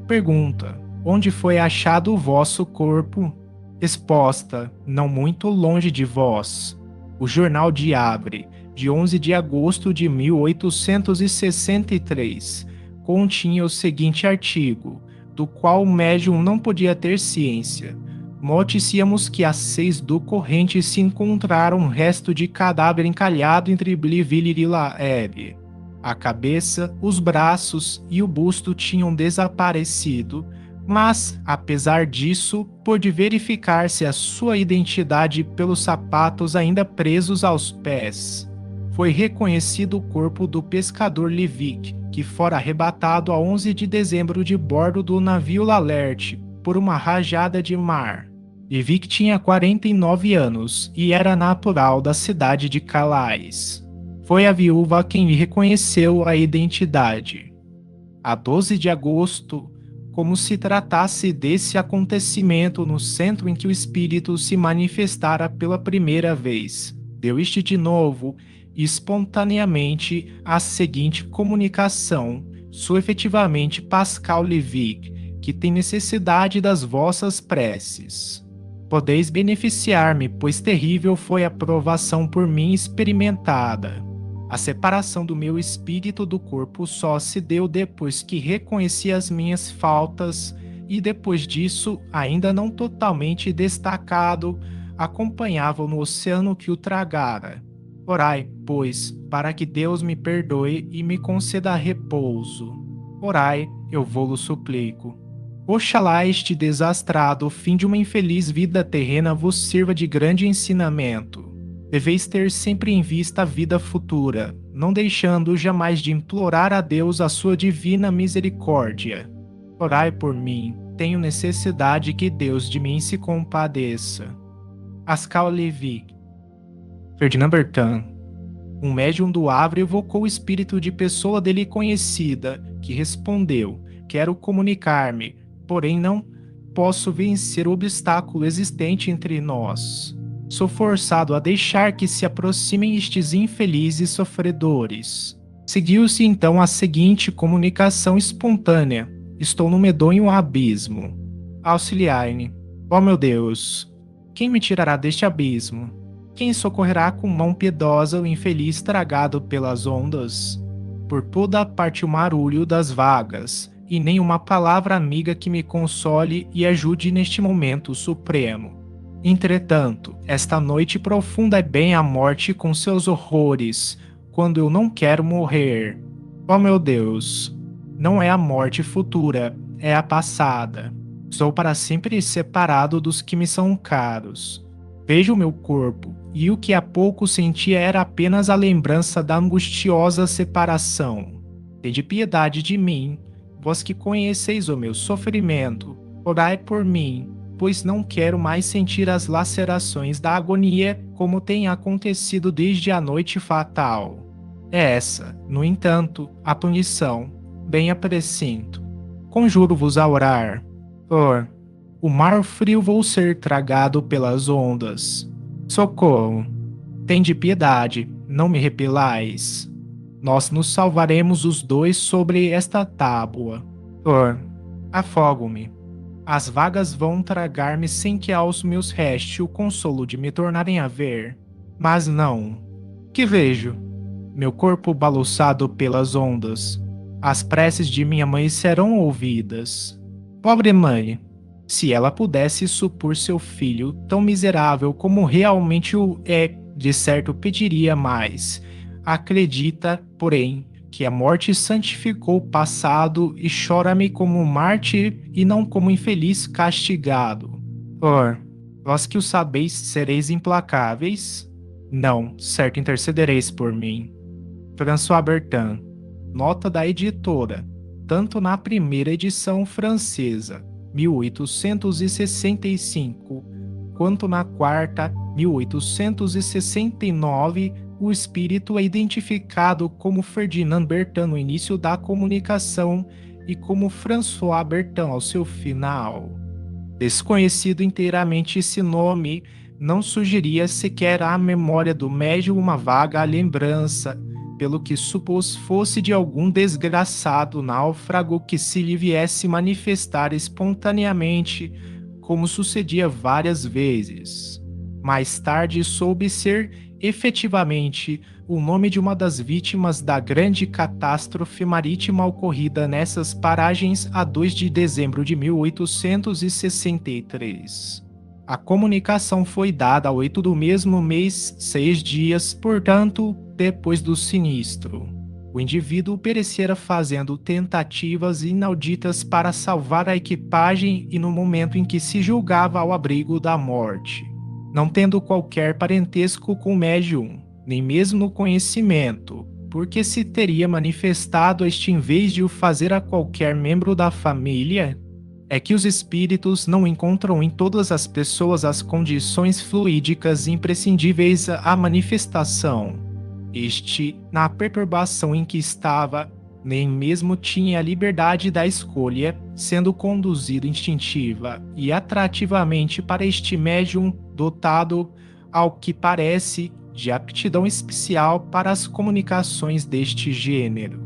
pergunta: onde foi achado o vosso corpo? Resposta: não muito longe de vós. O Jornal de Abre, de 11 de agosto de 1863, continha o seguinte artigo, do qual o médium não podia ter ciência. Noticiamos que às 6 do corrente se encontraram um resto de cadáver encalhado entre Bliville e Laeb. A cabeça, os braços e o busto tinham desaparecido, mas, apesar disso, pôde verificar-se a sua identidade pelos sapatos ainda presos aos pés. Foi reconhecido o corpo do pescador Levick, que fora arrebatado a 11 de dezembro de bordo do navio L'Alert por uma rajada de mar. Levick tinha 49 anos e era natural da cidade de Calais. Foi a viúva quem lhe reconheceu a identidade. A 12 de agosto, como se tratasse desse acontecimento no centro em que o espírito se manifestara pela primeira vez, deu este de novo, espontaneamente, a seguinte comunicação: sou efetivamente Pascal Levick, que tem necessidade das vossas preces. Podeis beneficiar-me, pois terrível foi a provação por mim experimentada. A separação do meu espírito do corpo só se deu depois que reconheci as minhas faltas e depois disso, ainda não totalmente destacado, acompanhava no oceano que o tragara. Orai, pois, para que Deus me perdoe e me conceda repouso. Orai, eu vô-lo suplico. Oxalá este desastrado fim de uma infeliz vida terrena vos sirva de grande ensinamento. Deveis ter sempre em vista a vida futura, não deixando jamais de implorar a Deus a sua divina misericórdia. Orai por mim, tenho necessidade que Deus de mim se compadeça. Ascal Levi. Ferdinand Bertin. Um médium do Havre evocou o espírito de pessoa dele conhecida, que respondeu: quero comunicar-me, porém não posso vencer o obstáculo existente entre nós. Sou forçado a deixar que se aproximem estes infelizes sofredores. Seguiu-se então a seguinte comunicação espontânea: estou no medonho abismo. Auxiliai-me. Ó meu Deus, quem me tirará deste abismo? Quem socorrerá com mão piedosa o infeliz tragado pelas ondas? Por toda a parte o marulho das vagas, e nem uma palavra amiga que me console e ajude neste momento supremo. Entretanto, esta noite profunda é bem a morte com seus horrores, quando eu não quero morrer. Ó meu Deus, não é a morte futura, é a passada. Sou para sempre separado dos que me são caros. Vejo o meu corpo, e o que há pouco sentia era apenas a lembrança da angustiosa separação. Tende piedade de mim, vós que conheceis o meu sofrimento, orai por mim, pois não quero mais sentir as lacerações da agonia como tem acontecido desde a noite fatal. É essa, no entanto, a punição, bem a precinto. Conjuro-vos a orar. O mar frio vou ser tragado pelas ondas. Socorro! Tende piedade, não me repelais. Nós nos salvaremos os dois sobre esta tábua. Afogo-me. As vagas vão tragar-me sem que aos meus reste o consolo de me tornarem a ver. Mas não. Que vejo? Meu corpo balouçado pelas ondas. As preces de minha mãe serão ouvidas. Pobre mãe, Se ela pudesse supor seu filho tão miserável como realmente o é, de certo pediria mais. Acredita, porém, que a morte santificou o passado e chora-me como mártir e não como infeliz castigado. Or, vós que o sabeis, sereis implacáveis? Não, certo intercedereis por mim. François Bertin. Nota da editora. Tanto na primeira edição francesa, 1865, quanto na quarta, 1869, o espírito é identificado como Ferdinand Bertin no início da comunicação e como François Bertin ao seu final. Desconhecido inteiramente esse nome, não sugeria sequer à memória do médium uma vaga lembrança, pelo que supôs fosse de algum desgraçado náufrago que se lhe viesse manifestar espontaneamente, como sucedia várias vezes. Mais tarde soube ser, efetivamente, o nome de uma das vítimas da grande catástrofe marítima ocorrida nessas paragens a 2 de dezembro de 1863. A comunicação foi dada a 8 do mesmo mês, 6 dias, portanto, depois do sinistro. O indivíduo perecera fazendo tentativas inauditas para salvar a equipagem e no momento em que se julgava ao abrigo da morte. Não tendo qualquer parentesco com o médium, nem mesmo conhecimento, porque se teria manifestado este em vez de o fazer a qualquer membro da família? É que os espíritos não encontram em todas as pessoas as condições fluídicas imprescindíveis à manifestação. Este, na perturbação em que estava, nem mesmo tinha a liberdade da escolha, sendo conduzido instintiva e atrativamente para este médium dotado, ao que parece, de aptidão especial para as comunicações deste gênero.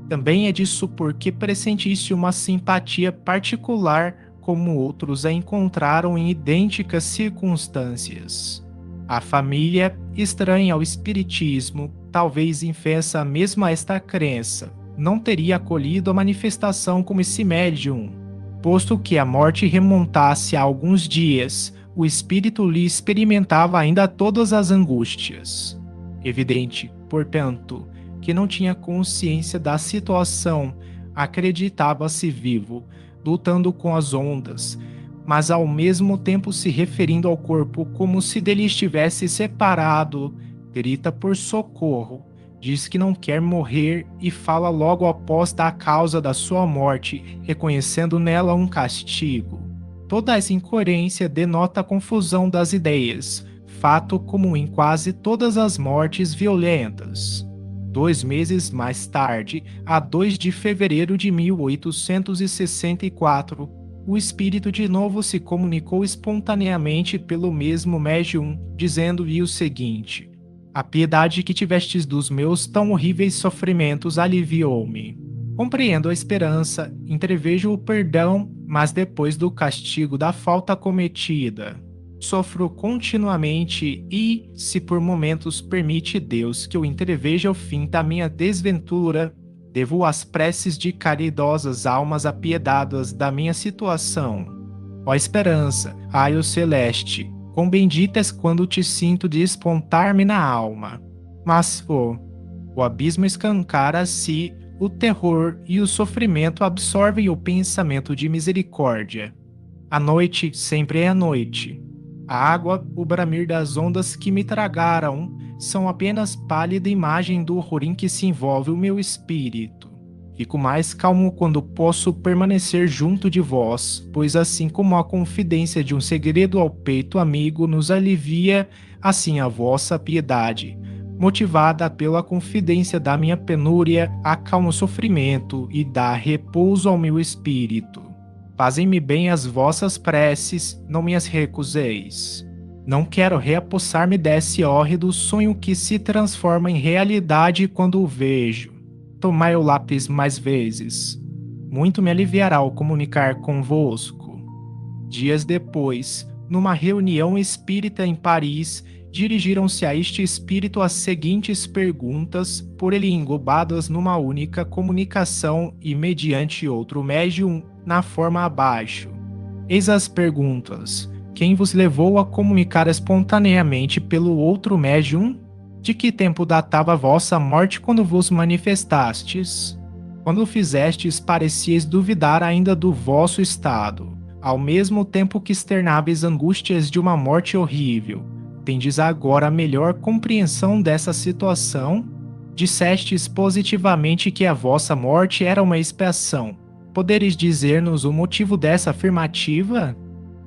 Também é de supor que pressentisse uma simpatia particular, como outros a encontraram em idênticas circunstâncias. A família, estranha ao espiritismo, talvez infessa mesmo a esta crença, não teria acolhido a manifestação como esse médium, posto que a morte remontasse a alguns dias, o espírito lhe experimentava ainda todas as angústias. Evidente, portanto, que não tinha consciência da situação, acreditava-se vivo, lutando com as ondas, mas ao mesmo tempo se referindo ao corpo como se dele estivesse separado, grita por socorro, diz que não quer morrer e fala logo após da causa da sua morte, reconhecendo nela um castigo. Toda essa incoerência denota a confusão das ideias, fato comum em quase todas as mortes violentas. 2 meses mais tarde, a 2 de fevereiro de 1864, o espírito de novo se comunicou espontaneamente pelo mesmo médium, dizendo-lhe o seguinte: a piedade que tivestes dos meus tão horríveis sofrimentos aliviou-me. Compreendo a esperança, entrevejo o perdão, mas depois do castigo da falta cometida, sofro continuamente e, se por momentos permite Deus que eu entreveja o fim da minha desventura, devo às preces de caridosas almas apiedadas da minha situação. Ó esperança, raio celeste, quão bendita és quando te sinto despontar-me na alma. Mas, o abismo escancara-se, o terror e o sofrimento absorvem o pensamento de misericórdia. A noite sempre é a noite. A água, o bramir das ondas que me tragaram, são apenas pálida imagem do horror em que se envolve o meu espírito. Fico mais calmo quando posso permanecer junto de vós, pois assim como a confidência de um segredo ao peito amigo nos alivia, assim a vossa piedade, motivada pela confidência da minha penúria, acalma o sofrimento e dá repouso ao meu espírito. Fazem-me bem as vossas preces, não me as recuseis. Não quero reapossar-me desse hórrido sonho que se transforma em realidade quando o vejo. Tomai o lápis mais vezes. Muito me aliviará ao comunicar convosco. Dias depois, numa reunião espírita em Paris, dirigiram-se a este espírito as seguintes perguntas, por ele englobadas numa única comunicação e mediante outro médium, na forma abaixo. Eis as perguntas. Quem vos levou a comunicar espontaneamente pelo outro médium? De que tempo datava a vossa morte quando vos manifestastes? Quando o fizestes, parecieis duvidar ainda do vosso estado, ao mesmo tempo que externáveis angústias de uma morte horrível. Tendes agora a melhor compreensão dessa situação? Dissestes positivamente que a vossa morte era uma expiação. Podereis dizer-nos o motivo dessa afirmativa?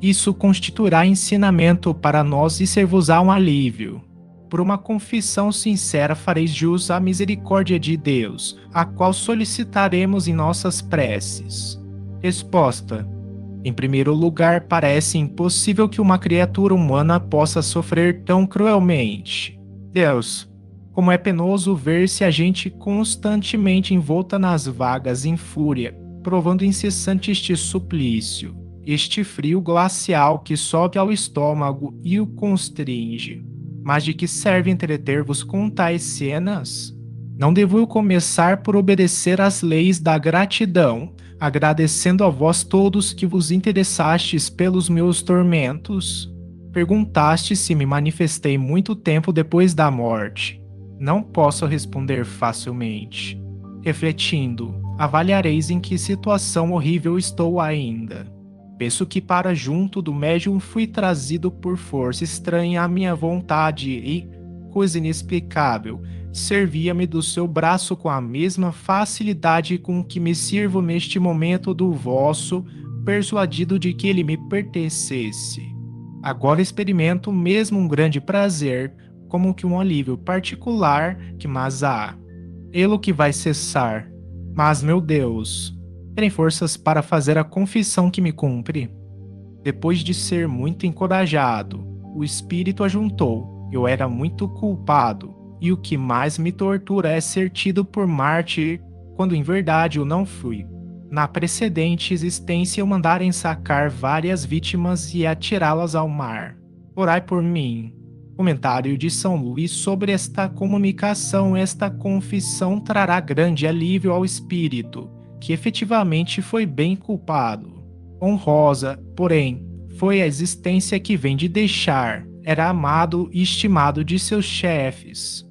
Isso constituirá ensinamento para nós e ser-vos-á um alívio. Por uma confissão sincera fareis jus à misericórdia de Deus, a qual solicitaremos em nossas preces. Resposta: em primeiro lugar, parece impossível que uma criatura humana possa sofrer tão cruelmente. Deus, como é penoso ver-se a gente constantemente envolta nas vagas em fúria, provando incessante este suplício, este frio glacial que sobe ao estômago e o constringe. Mas de que serve entreter-vos com tais cenas? Não devo eu começar por obedecer às leis da gratidão, agradecendo a vós todos que vos interessastes pelos meus tormentos? Perguntaste se me manifestei muito tempo depois da morte. Não posso responder facilmente. Refletindo, avaliareis em que situação horrível estou ainda. Penso que para junto do médium fui trazido por força estranha à minha vontade e, coisa inexplicável, servia-me do seu braço com a mesma facilidade com que me sirvo neste momento do vosso, persuadido de que ele me pertencesse. Agora experimento mesmo um grande prazer, como que um alívio particular que mas há. Ele que vai cessar. Mas, meu Deus, terem forças para fazer a confissão que me cumpre? Depois de ser muito encorajado, o espírito ajuntou: eu era muito culpado, e o que mais me tortura é ser tido por mártir, quando em verdade eu não fui. Na precedente existência eu mandara ensacar várias vítimas e atirá-las ao mar. Orai por mim. Comentário de São Luís sobre esta comunicação. Esta confissão trará grande alívio ao espírito, que efetivamente foi bem culpado. Honrosa, porém, foi a existência que vem de deixar, era amado e estimado de seus chefes.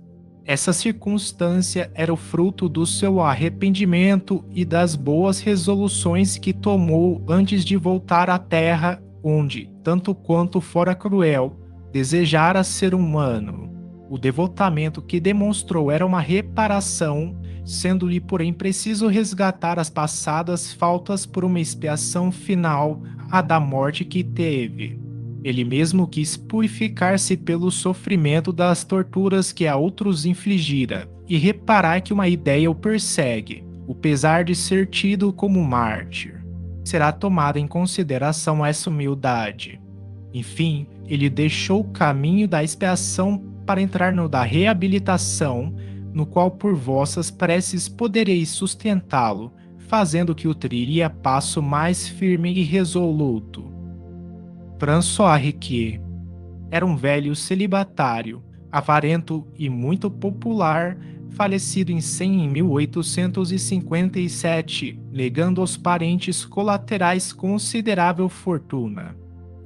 Essa circunstância era o fruto do seu arrependimento e das boas resoluções que tomou antes de voltar à terra, onde, tanto quanto fora cruel, desejara ser humano. O devotamento que demonstrou era uma reparação, sendo-lhe porém preciso resgatar as passadas faltas por uma expiação final, a da morte que teve. Ele mesmo quis purificar-se pelo sofrimento das torturas que a outros infligira, e reparar que uma ideia o persegue, o pesar de ser tido como mártir. Será tomada em consideração essa humildade. Enfim, ele deixou o caminho da expiação para entrar no da reabilitação, no qual por vossas preces podereis sustentá-lo, fazendo que o trilhe a passo mais firme e resoluto. François Riquet era um velho celibatário, avarento e muito popular, falecido em 100 em 1857, legando aos parentes colaterais considerável fortuna.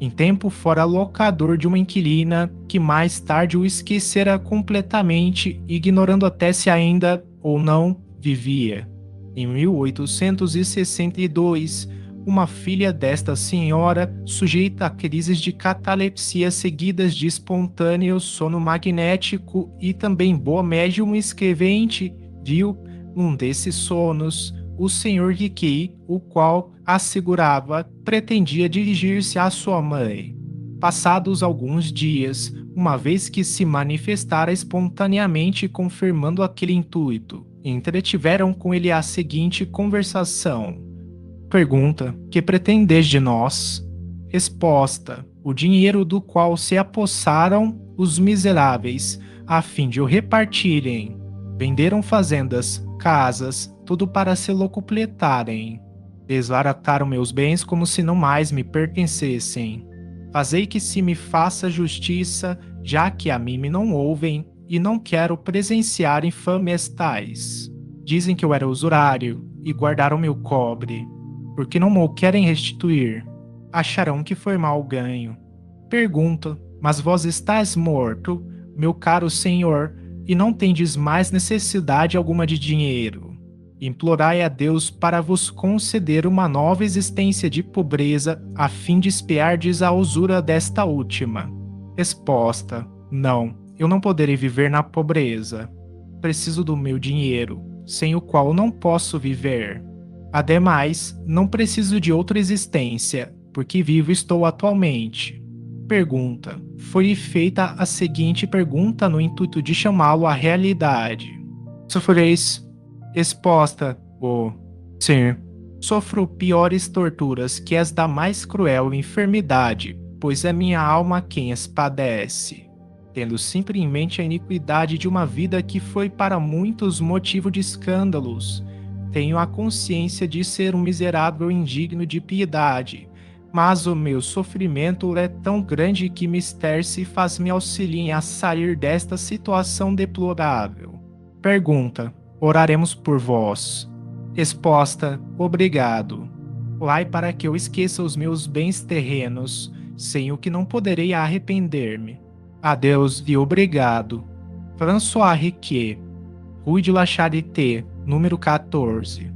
Em tempo fora locador de uma inquilina que mais tarde o esquecera completamente, ignorando até se ainda ou não vivia. Em 1862, uma filha desta senhora, sujeita a crises de catalepsia seguidas de espontâneo sono magnético e também boa médium escrevente, viu, num desses sonos, o Sr. Riquet, o qual, assegurava, pretendia dirigir-se à sua mãe. Passados alguns dias, uma vez que se manifestara espontaneamente confirmando aquele intuito, entretiveram com ele a seguinte conversação. Pergunta: que pretendeis de nós? Resposta: o dinheiro do qual se apossaram os miseráveis, a fim de o repartirem. Venderam fazendas, casas, tudo para se locupletarem. Desbarataram meus bens como se não mais me pertencessem. Fazei que se me faça justiça, já que a mim me não ouvem, e não quero presenciar infâmias tais. Dizem que eu era usurário, e guardaram meu cobre. Porque não o querem restituir? acharão que foi mal ganho. Pergunta: mas vós estáis morto, meu caro senhor, e não tendes mais necessidade alguma de dinheiro. Implorai a Deus para vos conceder uma nova existência de pobreza, a fim de expiardes a usura desta última. Resposta: não, eu não poderei viver na pobreza. Preciso do meu dinheiro, sem o qual não posso viver. Ademais, não preciso de outra existência, porque vivo estou atualmente. Pergunta: foi feita a seguinte pergunta no intuito de chamá-lo à realidade. Sofreis? Resposta: oh, sim. Sofro piores torturas que as da mais cruel enfermidade, pois é minha alma quem as padece. Tendo sempre em mente a iniquidade de uma vida que foi para muitos motivo de escândalos, tenho a consciência de ser um miserável indigno de piedade, mas o meu sofrimento é tão grande que mister se faz-me auxiliem a sair desta situação deplorável. Pergunta: oraremos por vós. Resposta: obrigado. Lai para que eu esqueça os meus bens terrenos, sem o que não poderei arrepender-me. Adeus e obrigado. François Riquet, Rue de la Charité, número 14.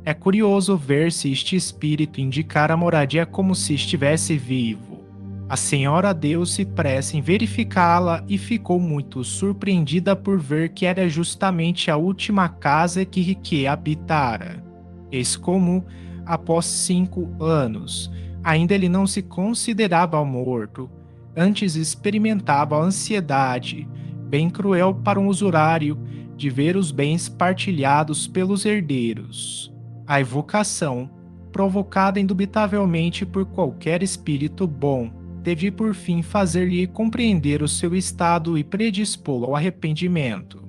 É curioso ver se este espírito indicar a moradia como se estivesse vivo. A senhora deu-se pressa em verificá-la e ficou muito surpreendida por ver que era justamente a última casa que Riquet habitara. Eis como, após 5 anos, ainda ele não se considerava morto, antes experimentava a ansiedade, bem cruel para um usurário, de ver os bens partilhados pelos herdeiros. A evocação, provocada indubitavelmente por qualquer espírito bom, teve por fim fazer-lhe compreender o seu estado e predispô-lo ao arrependimento.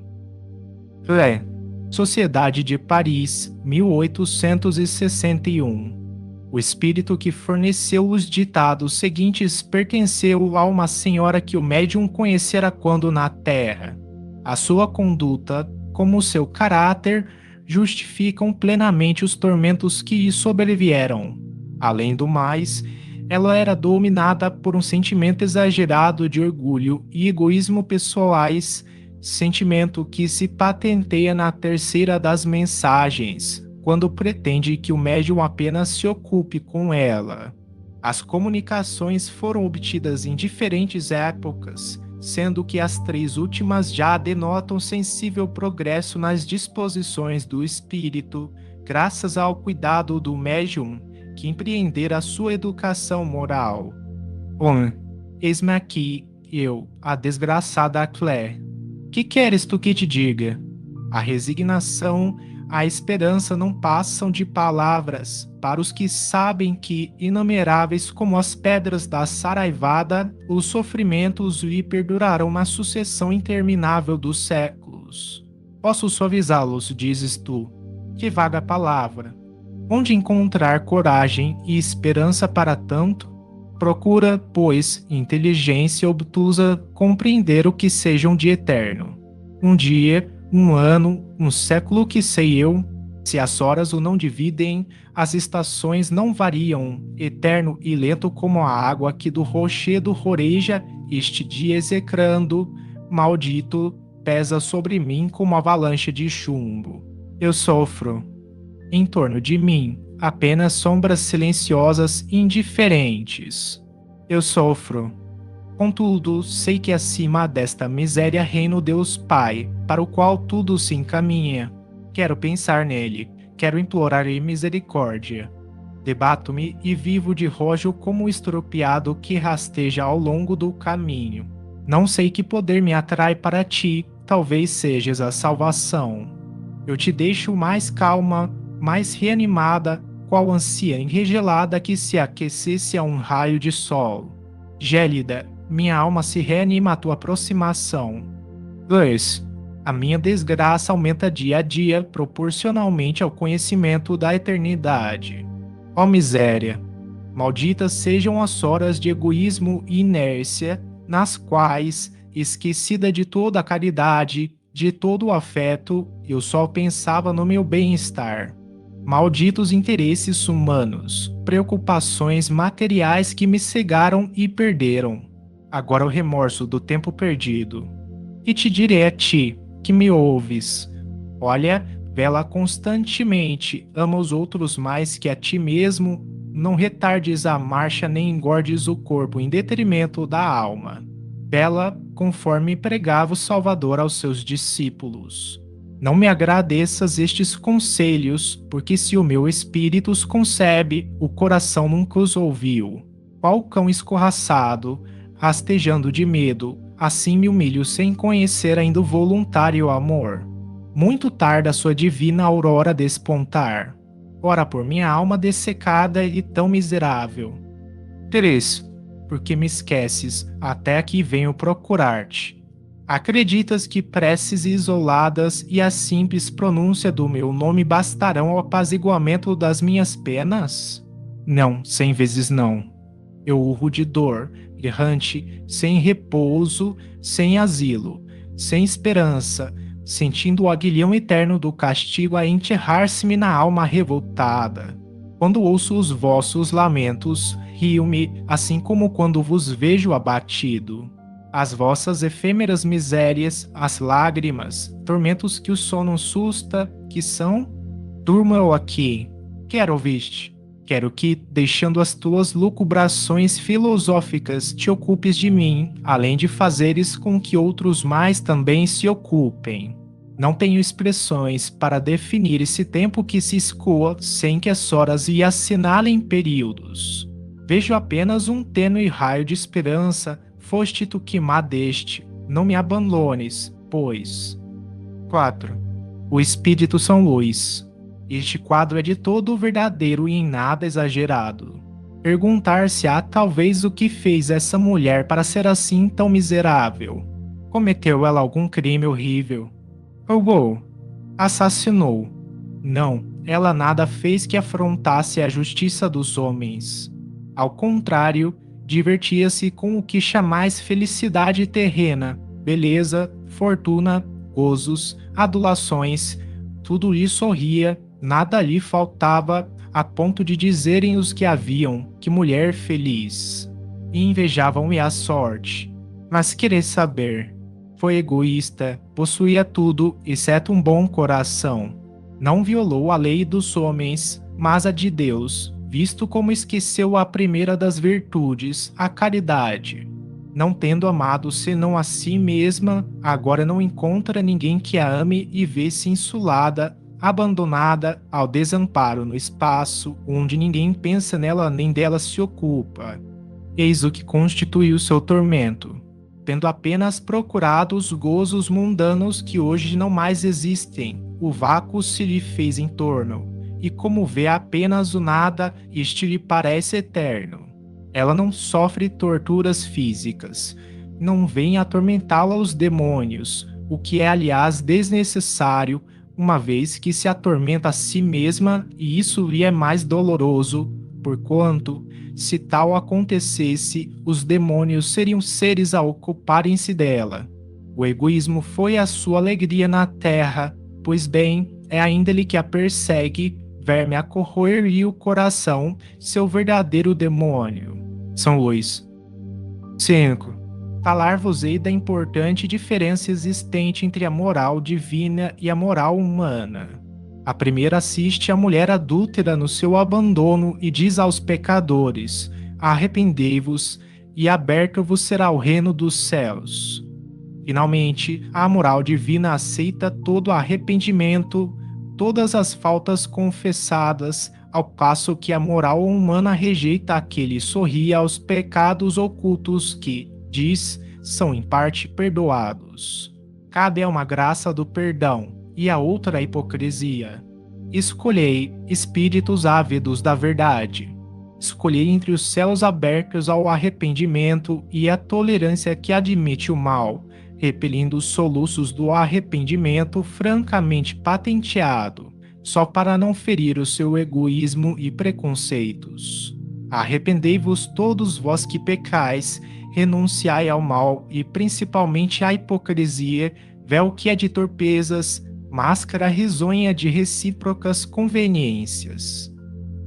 Lé, Sociedade de Paris, 1861. O espírito que forneceu os ditados seguintes pertenceu a uma senhora que o médium conhecera quando na Terra. A sua conduta, como o seu caráter, justificam plenamente os tormentos que lhe sobrevieram. Além do mais, ela era dominada por um sentimento exagerado de orgulho e egoísmo pessoais, sentimento que se patenteia na terceira das mensagens, quando pretende que o médium apenas se ocupe com ela. As comunicações foram obtidas em diferentes épocas, sendo que as 3 últimas já denotam sensível progresso nas disposições do espírito, graças ao cuidado do médium que empreender a sua educação moral. Eis-me aqui, eu, a desgraçada Claire. Que queres tu que te diga? A resignação, a esperança não passam de palavras para os que sabem que, inumeráveis como as pedras da saraivada, os sofrimentos lhe perdurarão na sucessão interminável dos séculos. Posso suavizá-los, dizes tu. Que vaga palavra! Onde encontrar coragem e esperança para tanto? Procura, pois, inteligência obtusa compreender o que sejam de eterno. Um dia, um ano, um século que sei eu, se as horas o não dividem, as estações não variam, eterno e lento como a água que do rochedo roreja, este dia execrando, maldito, pesa sobre mim como avalanche de chumbo. Eu sofro. Em torno de mim, apenas sombras silenciosas e indiferentes. Eu sofro. Contudo, sei que acima desta miséria reina o Deus Pai, para o qual tudo se encaminha. Quero pensar nele, quero implorar-lhe misericórdia. Debato-me e vivo de rojo como o estropiado que rasteja ao longo do caminho. Não sei que poder me atrai para ti, talvez sejas a salvação. Eu te deixo mais calma, mais reanimada, qual ansia enregelada que se aquecesse a um raio de sol. Gélida, minha alma se reanima à tua aproximação. 2. A minha desgraça aumenta dia a dia proporcionalmente ao conhecimento da eternidade. Ó miséria! Malditas sejam as horas de egoísmo e inércia, nas quais, esquecida de toda a caridade, de todo o afeto, eu só pensava no meu bem-estar. Malditos interesses humanos, preocupações materiais que me cegaram e perderam. Agora o remorso do tempo perdido. E te direi a ti, que me ouves: olha, vela constantemente, ama os outros mais que a ti mesmo, não retardes a marcha nem engordes o corpo em detrimento da alma. Vela conforme pregava o Salvador aos seus discípulos. Não me agradeças estes conselhos, porque se o meu espírito os concebe, o coração nunca os ouviu. Qual cão escorraçado, rastejando de medo, assim me humilho sem conhecer ainda o voluntário amor. Muito tarda a sua divina aurora despontar. Ora por minha alma dessecada e tão miserável. 3. Porque me esqueces, até aqui venho procurar-te. Acreditas que preces isoladas e a simples pronúncia do meu nome bastarão ao apaziguamento das minhas penas? Não, 100 vezes não. Eu urro de dor, errante, sem repouso, sem asilo, sem esperança, sentindo o aguilhão eterno do castigo a enterrar-se-me na alma revoltada. Quando ouço os vossos lamentos, rio-me, assim como quando vos vejo abatido. As vossas efêmeras misérias, as lágrimas, tormentos que o sono susta, que são? Durmo eu aqui. Quero ouvir-te. Quero que, deixando as tuas lucubrações filosóficas, te ocupes de mim, além de fazeres com que outros mais também se ocupem. Não tenho expressões para definir esse tempo que se escoa sem que as horas lhe assinalem períodos. Vejo apenas um tênue raio de esperança. Foste tu que m'adeste, não me abandones, pois. 4. O Espírito São Luís. Este quadro é de todo verdadeiro e em nada exagerado. Perguntar-se-á talvez o que fez essa mulher para ser assim tão miserável. Cometeu ela algum crime horrível? Roubou? Assassinou? Não, ela nada fez que afrontasse a justiça dos homens. Ao contrário, divertia-se com o que chamais felicidade terrena, beleza, fortuna, gozos, adulações, tudo lhe sorria, nada lhe faltava, a ponto de dizerem os que a viam, que mulher feliz. E invejavam-lhe a sorte. Mas querer saber, foi egoísta, possuía tudo, exceto um bom coração. Não violou a lei dos homens, mas a de Deus, visto como esqueceu a primeira das virtudes, a caridade. Não tendo amado senão a si mesma, agora não encontra ninguém que a ame e vê-se insulada, abandonada ao desamparo no espaço, onde ninguém pensa nela nem dela se ocupa. Eis o que constitui o seu tormento, tendo apenas procurado os gozos mundanos que hoje não mais existem, o vácuo se lhe fez em torno, e como vê apenas o nada, este lhe parece eterno. Ela não sofre torturas físicas, não vem atormentá-la os demônios, o que é aliás desnecessário, uma vez que se atormenta a si mesma, e isso lhe é mais doloroso, porquanto, se tal acontecesse, os demônios seriam seres a ocuparem-se dela. O egoísmo foi a sua alegria na terra, pois bem, é ainda ele que a persegue, verme a corroer-lhe o coração, seu verdadeiro demônio. São Luís. 5. Falar-vos-ei da importante diferença existente entre a moral divina e a moral humana. A primeira assiste a mulher adúltera no seu abandono e diz aos pecadores: arrependei-vos, e aberto-vos será o reino dos céus. Finalmente, a moral divina aceita todo arrependimento, todas as faltas confessadas, ao passo que a moral humana rejeita aquele sorri aos pecados ocultos que, diz, são em parte perdoados. Cada é uma graça do perdão, e a outra a hipocrisia. Escolhei espíritos ávidos da verdade. Escolhei entre os céus abertos ao arrependimento e a tolerância que admite o mal, repelindo os soluços do arrependimento francamente patenteado, só para não ferir o seu egoísmo e preconceitos. Arrependei-vos todos vós que pecais, renunciai ao mal e principalmente à hipocrisia, véu que é de torpezas, máscara risonha de recíprocas conveniências.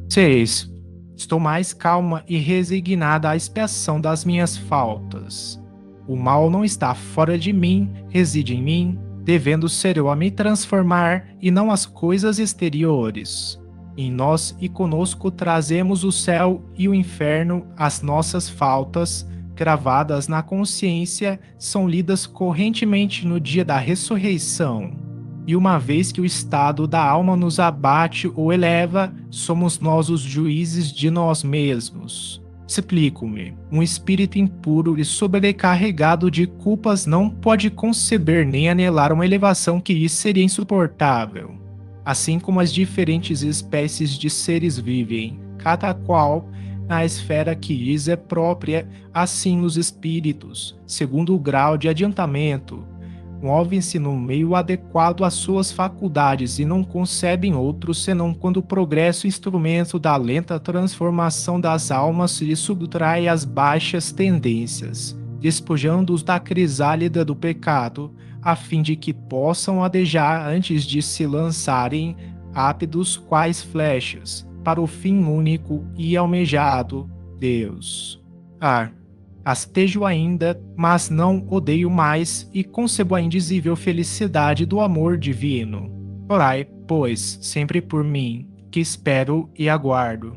6. Estou mais calma e resignada à expiação das minhas faltas. O mal não está fora de mim, reside em mim, devendo ser eu a me transformar e não as coisas exteriores. Em nós e conosco trazemos o céu e o inferno, as nossas faltas, gravadas na consciência, são lidas correntemente no dia da ressurreição. E uma vez que o estado da alma nos abate ou eleva, somos nós os juízes de nós mesmos. Explico-me. Um espírito impuro e sobrecarregado de culpas não pode conceber nem anelar uma elevação que lhe seria insuportável. Assim como as diferentes espécies de seres vivem, cada qual na esfera que lhes é própria, assim os espíritos, segundo o grau de adiantamento, movem-se no meio adequado às suas faculdades e não concebem outro senão quando o progresso instrumento da lenta transformação das almas lhe subtrai as baixas tendências, despojando-os da crisálida do pecado, a fim de que possam adejar antes de se lançarem, ápidos quais flechas, para o fim único e almejado, Deus. Astejo ainda, mas não odeio mais e concebo a indizível felicidade do amor divino. Orai, pois, sempre por mim, que espero e aguardo.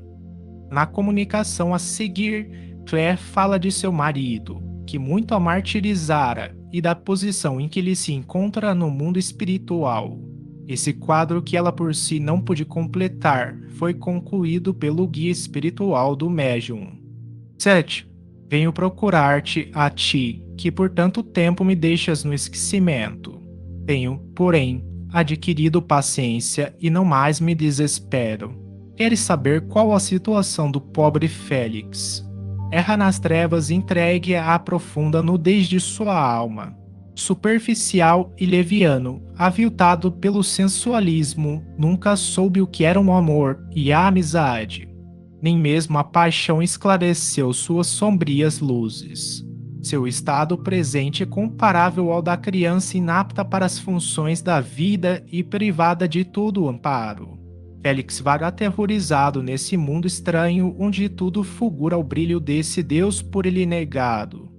Na comunicação a seguir, Claire fala de seu marido, que muito a martirizara, e da posição em que ele se encontra no mundo espiritual. Esse quadro que ela por si não pôde completar foi concluído pelo guia espiritual do médium. 7. Venho procurar-te a ti, que por tanto tempo me deixas no esquecimento. Tenho, porém, adquirido paciência e não mais me desespero. Queres saber qual a situação do pobre Félix? Erra nas trevas entregue à profunda nudez de sua alma. Superficial e leviano, aviltado pelo sensualismo, nunca soube o que era um amor e a amizade. Nem mesmo a paixão esclareceu suas sombrias luzes. Seu estado presente é comparável ao da criança inapta para as funções da vida e privada de todo o amparo. Félix vaga aterrorizado nesse mundo estranho onde tudo fulgura ao brilho desse Deus por ele negado.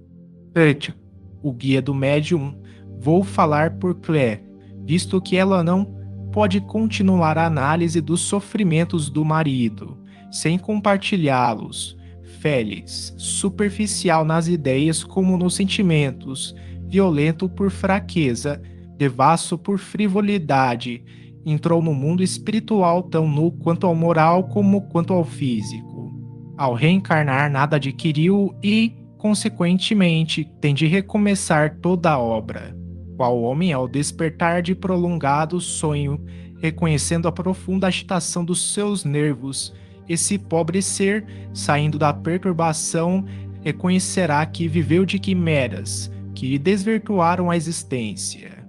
O guia do médium, vou falar por Claire, visto que ela não pode continuar a análise dos sofrimentos do marido, sem compartilhá-los. Félix, superficial nas ideias como nos sentimentos, violento por fraqueza, devasso por frivolidade, entrou no mundo espiritual tão nu quanto ao moral como quanto ao físico. Ao reencarnar nada adquiriu e, consequentemente, tem de recomeçar toda a obra. Qual homem ao despertar de prolongado sonho, reconhecendo a profunda agitação dos seus nervos, esse pobre ser, saindo da perturbação, reconhecerá que viveu de quimeras, que lhe desvirtuaram a existência.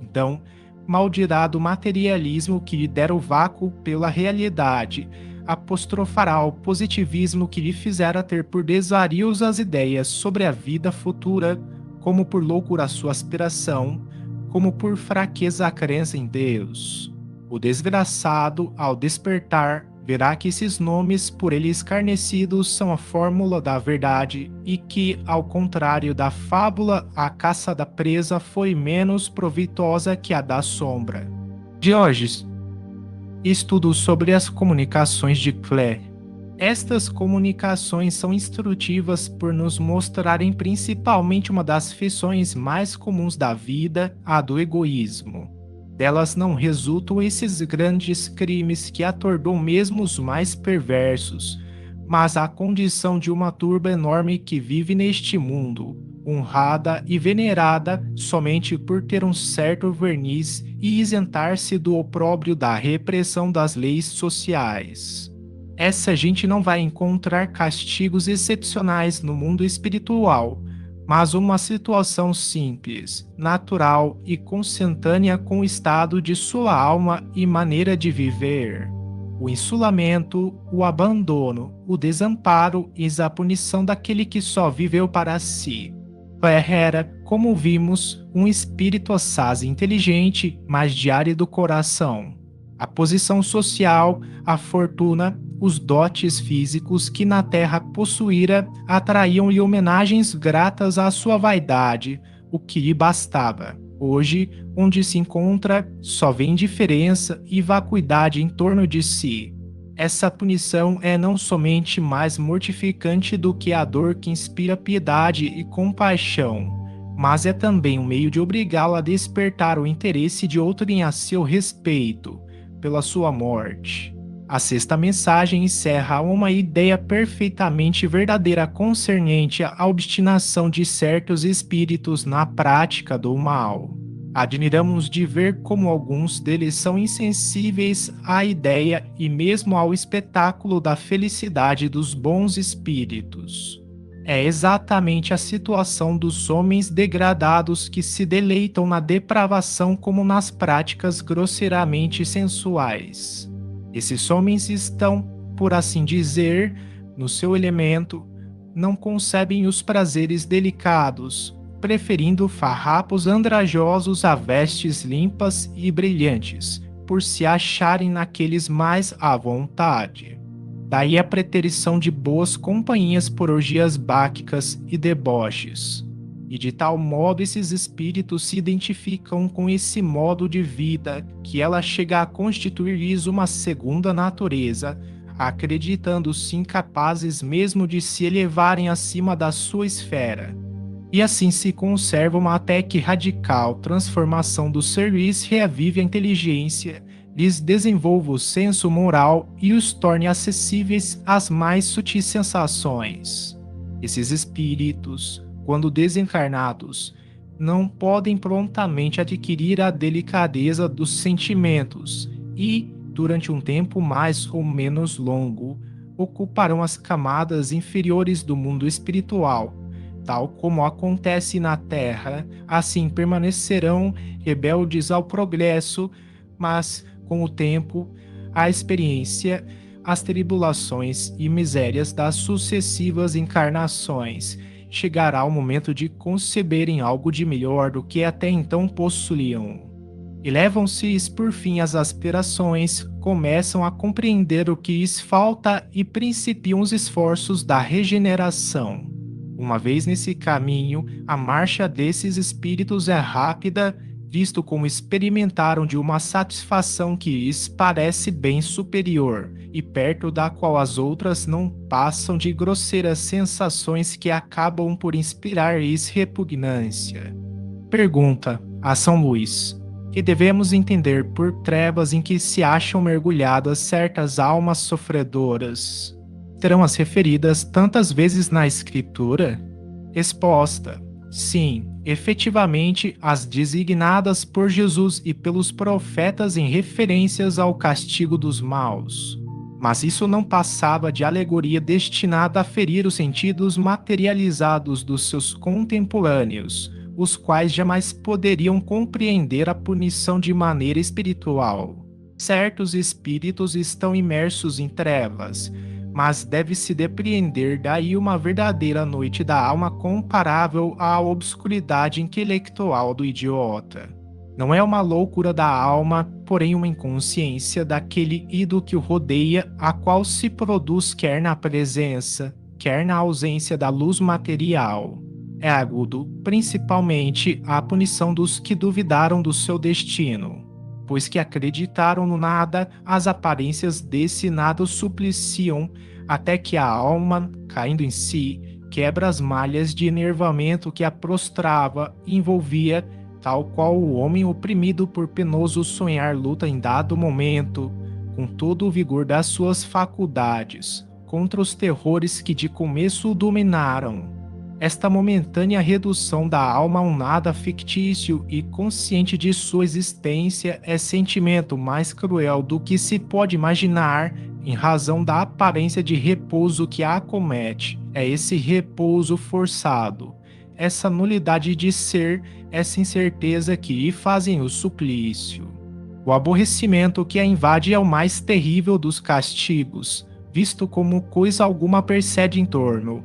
Então, maldirá do materialismo que lhe dera o vácuo pela realidade, apostrofará o positivismo que lhe fizera ter por desvarios as ideias sobre a vida futura, como por loucura a sua aspiração, como por fraqueza a crença em Deus. O desgraçado, ao despertar, verá que esses nomes por ele escarnecidos são a fórmula da verdade e que, ao contrário da fábula, a caça da presa foi menos proveitosa que a da sombra. Diógenes. Estudo sobre as comunicações de Claire. Estas comunicações são instrutivas por nos mostrarem principalmente uma das feições mais comuns da vida, a do egoísmo. Delas não resultam esses grandes crimes que atordam mesmo os mais perversos, mas a condição de uma turba enorme que vive neste mundo, honrada e venerada somente por ter um certo verniz e isentar-se do opróbrio da repressão das leis sociais. Essa gente não vai encontrar castigos excepcionais no mundo espiritual, mas uma situação simples, natural e consentânea com o estado de sua alma e maneira de viver. O insulamento, o abandono, o desamparo e a punição daquele que só viveu para si. Era, como vimos, um espírito assaz inteligente, mas de árido coração. A posição social, a fortuna, os dotes físicos que na terra possuíra atraíam-lhe homenagens gratas à sua vaidade, o que lhe bastava. Hoje, onde se encontra, só vê indiferença e vacuidade em torno de si. Essa punição é não somente mais mortificante do que a dor que inspira piedade e compaixão, mas é também um meio de obrigá-lo a despertar o interesse de outrem a seu respeito, pela sua morte. A sexta mensagem encerra uma ideia perfeitamente verdadeira concernente à obstinação de certos espíritos na prática do mal. Admiramos de ver como alguns deles são insensíveis à ideia e mesmo ao espetáculo da felicidade dos bons espíritos. É exatamente a situação dos homens degradados que se deleitam na depravação como nas práticas grosseiramente sensuais. Esses homens estão, por assim dizer, no seu elemento, não concebem os prazeres delicados, preferindo farrapos andrajosos a vestes limpas e brilhantes, por se acharem naqueles mais à vontade. Daí a preterição de boas companhias por orgias báquicas e deboches. E de tal modo esses espíritos se identificam com esse modo de vida que ela chega a constituir-lhes uma segunda natureza, acreditando-se incapazes mesmo de se elevarem acima da sua esfera. E assim se conserva uma até que radical transformação do ser lhes reavive a inteligência, lhes desenvolva o senso moral e os torne acessíveis às mais sutis sensações. Esses espíritos, quando desencarnados, não podem prontamente adquirir a delicadeza dos sentimentos e, durante um tempo mais ou menos longo, ocuparão as camadas inferiores do mundo espiritual. Tal como acontece na Terra, assim permanecerão rebeldes ao progresso, mas, com o tempo, a experiência, as tribulações e misérias das sucessivas encarnações, chegará o momento de conceberem algo de melhor do que até então possuíam. Elevam-se por fim as aspirações, começam a compreender o que lhes falta e principiam os esforços da regeneração. Uma vez nesse caminho, a marcha desses espíritos é rápida, visto como experimentaram de uma satisfação que lhes parece bem superior, e perto da qual as outras não passam de grosseiras sensações que acabam por inspirar-lhes repugnância. Pergunta a São Luís: que devemos entender por trevas em que se acham mergulhadas certas almas sofredoras? Terão as referidas tantas vezes na Escritura? Resposta: sim, efetivamente as designadas por Jesus e pelos profetas em referências ao castigo dos maus. Mas isso não passava de alegoria destinada a ferir os sentidos materializados dos seus contemporâneos, os quais jamais poderiam compreender a punição de maneira espiritual. Certos espíritos estão imersos em trevas, mas deve-se depreender daí uma verdadeira noite da alma comparável à obscuridade intelectual do idiota. Não é uma loucura da alma, porém uma inconsciência daquele ídolo que o rodeia, a qual se produz quer na presença, quer na ausência da luz material. É agudo, principalmente, a punição dos que duvidaram do seu destino. Pois que acreditaram no nada, as aparências desse nada os supliciam, até que a alma, caindo em si, quebra as malhas de enervamento que a prostrava e envolvia, tal qual o homem oprimido por penoso sonhar luta em dado momento, com todo o vigor das suas faculdades, contra os terrores que de começo o dominaram. Esta momentânea redução da alma a um nada fictício e consciente de sua existência é sentimento mais cruel do que se pode imaginar em razão da aparência de repouso que a acomete. É esse repouso forçado, essa nulidade de ser, essa incerteza que lhe fazem o suplício. O aborrecimento que a invade é o mais terrível dos castigos, visto como coisa alguma percebe em torno,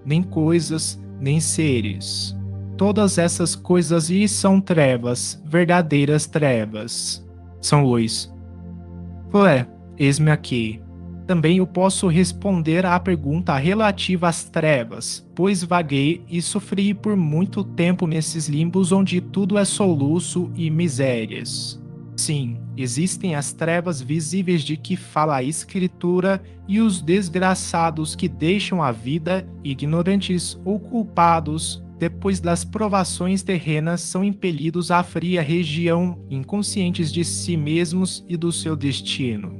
nem coisas, nem seres. todas essas coisas e são trevas, verdadeiras trevas. São Luís. Eis-me aqui. Também eu posso responder à pergunta relativa às trevas, pois vaguei e sofri por muito tempo nesses limbos onde tudo é soluço e misérias. Sim, existem as trevas visíveis de que fala a Escritura e os desgraçados que deixam a vida, ignorantes ou culpados, depois das provações terrenas são impelidos à fria região, inconscientes de si mesmos e do seu destino.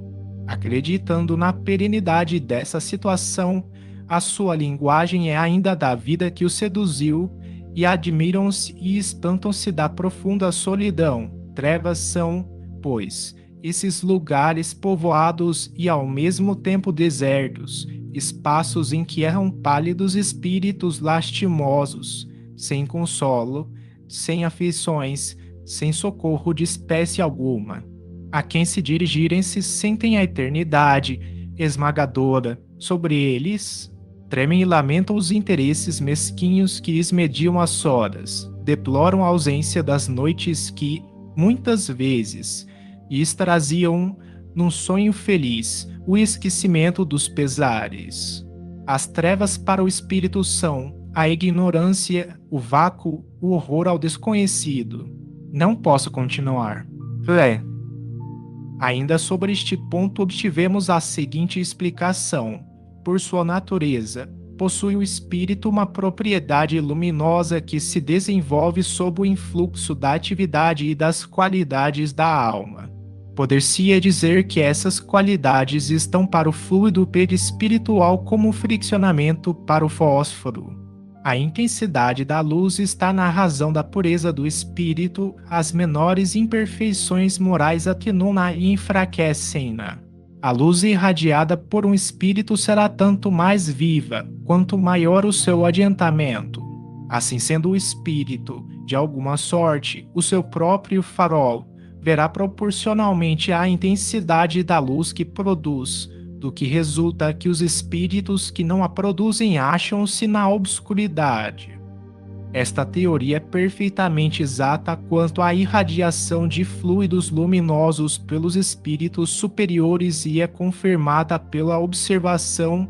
Acreditando na perenidade dessa situação, a sua linguagem é ainda da vida que o seduziu, e admiram-se e espantam-se da profunda solidão. Trevas são, pois, esses lugares povoados e ao mesmo tempo desertos, espaços em que erram pálidos espíritos lastimosos, sem consolo, sem aflições, sem socorro de espécie alguma. A quem se dirigirem se sentem a eternidade esmagadora sobre eles, tremem e lamentam os interesses mesquinhos que esmediam as horas, deploram a ausência das noites que, muitas vezes, lhes traziam, num sonho feliz, o esquecimento dos pesares. As trevas para o espírito são a ignorância, o vácuo, o horror ao desconhecido. Não posso continuar. Ainda sobre este ponto obtivemos a seguinte explicação. Por sua natureza, possui o espírito uma propriedade luminosa que se desenvolve sob o influxo da atividade e das qualidades da alma. Poder-se-ia dizer que essas qualidades estão para o fluido perispiritual como o friccionamento para o fósforo. A intensidade da luz está na razão da pureza do espírito, as menores imperfeições morais atenuam-na e enfraquecem-na. A luz irradiada por um espírito será tanto mais viva, quanto maior o seu adiantamento. Assim sendo o espírito, de alguma sorte, o seu próprio farol, verá proporcionalmente à intensidade da luz que produz, do que resulta que os espíritos que não a produzem acham-se na obscuridade. Esta teoria é perfeitamente exata quanto à irradiação de fluidos luminosos pelos espíritos superiores e é confirmada pela observação,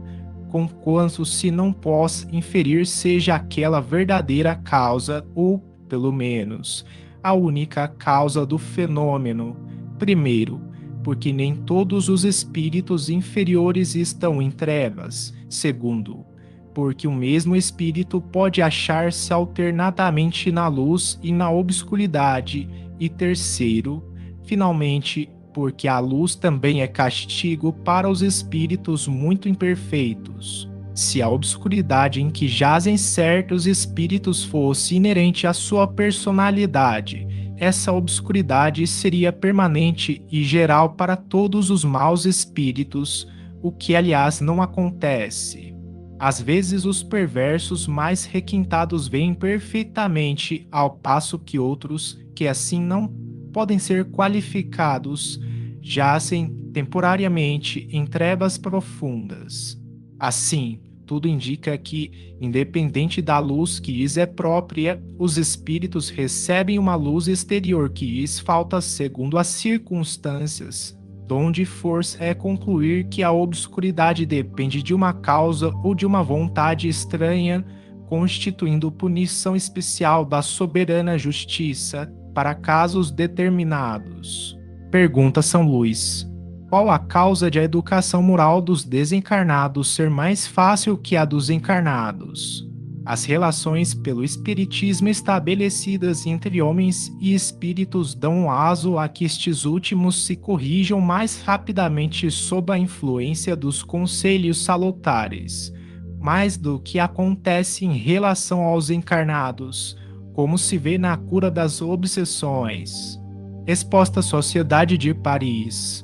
conquanto se não pode inferir seja aquela verdadeira causa, ou, pelo menos, a única causa do fenômeno. Primeiro, porque nem todos os espíritos inferiores estão em trevas. Segundo, porque o mesmo espírito pode achar-se alternadamente na luz e na obscuridade. E terceiro, finalmente, porque a luz também é castigo para os espíritos muito imperfeitos. Se a obscuridade em que jazem certos espíritos fosse inerente à sua personalidade, essa obscuridade seria permanente e geral para todos os maus espíritos, o que aliás não acontece. Às vezes os perversos mais requintados veem perfeitamente, ao passo que outros, que assim não podem ser qualificados, jazem temporariamente em trevas profundas. Assim, tudo indica que, independente da luz que lhes é própria, os espíritos recebem uma luz exterior que lhes falta segundo as circunstâncias. Donde força é concluir que a obscuridade depende de uma causa ou de uma vontade estranha, constituindo punição especial da soberana justiça para casos determinados. Pergunta São Luís: qual a causa de a educação moral dos desencarnados ser mais fácil que a dos encarnados? As relações pelo espiritismo estabelecidas entre homens e espíritos dão aso a que estes últimos se corrijam mais rapidamente sob a influência dos conselhos salutares, mais do que acontece em relação aos encarnados, como se vê na cura das obsessões. Exposta Sociedade de Paris.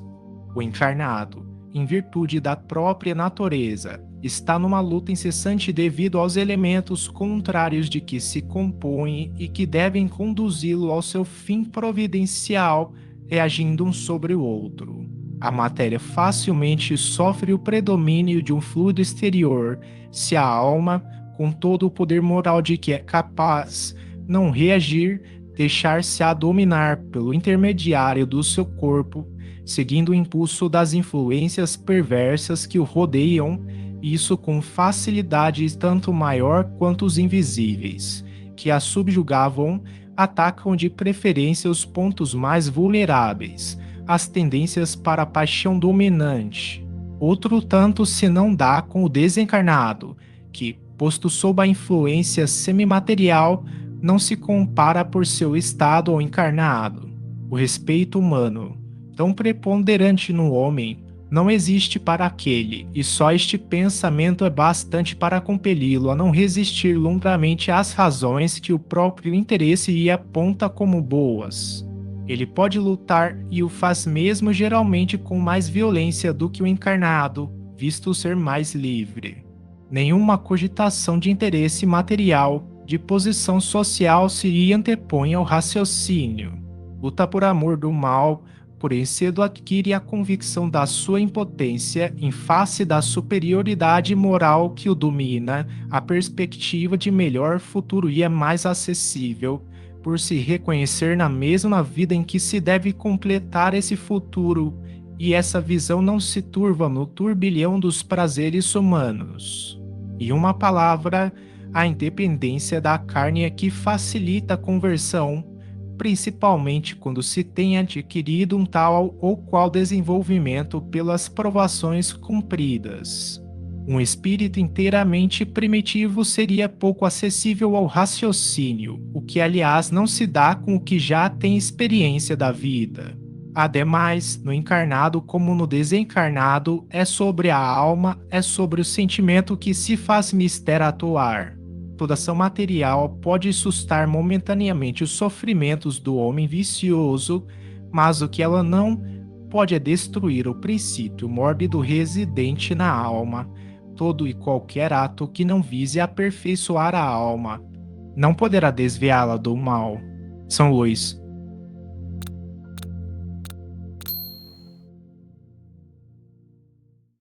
O encarnado, em virtude da própria natureza, está numa luta incessante devido aos elementos contrários de que se compõe e que devem conduzi-lo ao seu fim providencial, reagindo um sobre o outro. A matéria facilmente sofre o predomínio de um fluido exterior, se a alma, com todo o poder moral de que é capaz, não reagir, deixar-se dominar pelo intermediário do seu corpo, seguindo o impulso das influências perversas que o rodeiam, isso com facilidade tanto maior quanto os invisíveis, que a subjugavam, atacam de preferência os pontos mais vulneráveis, as tendências para a paixão dominante. Outro tanto se não dá com o desencarnado, que, posto sob a influência semimaterial, não se compara por seu estado ao encarnado. O respeito humano, tão preponderante no homem, não existe para aquele, e só este pensamento é bastante para compeli-lo a não resistir longamente às razões que o próprio interesse lhe aponta como boas. Ele pode lutar e o faz mesmo geralmente com mais violência do que o encarnado, visto ser mais livre. Nenhuma cogitação de interesse material, de posição social se lhe antepõe ao raciocínio. Luta por amor do mal, porém cedo adquire a convicção da sua impotência em face da superioridade moral que o domina, a perspectiva de melhor futuro lhe é mais acessível, por se reconhecer na mesma vida em que se deve completar esse futuro, e essa visão não se turva no turbilhão dos prazeres humanos. Em uma palavra, a independência da carne é que facilita a conversão, principalmente quando se tem adquirido um tal ou qual desenvolvimento pelas provações cumpridas. Um espírito inteiramente primitivo seria pouco acessível ao raciocínio, o que aliás não se dá com o que já tem experiência da vida. Ademais, no encarnado como no desencarnado, é sobre a alma, é sobre o sentimento que se faz mister atuar. Toda ação material pode sustar momentaneamente os sofrimentos do homem vicioso, mas o que ela não pode é destruir o princípio mórbido residente na alma. Todo e qualquer ato que não vise aperfeiçoar a alma não poderá desviá-la do mal. São Luís,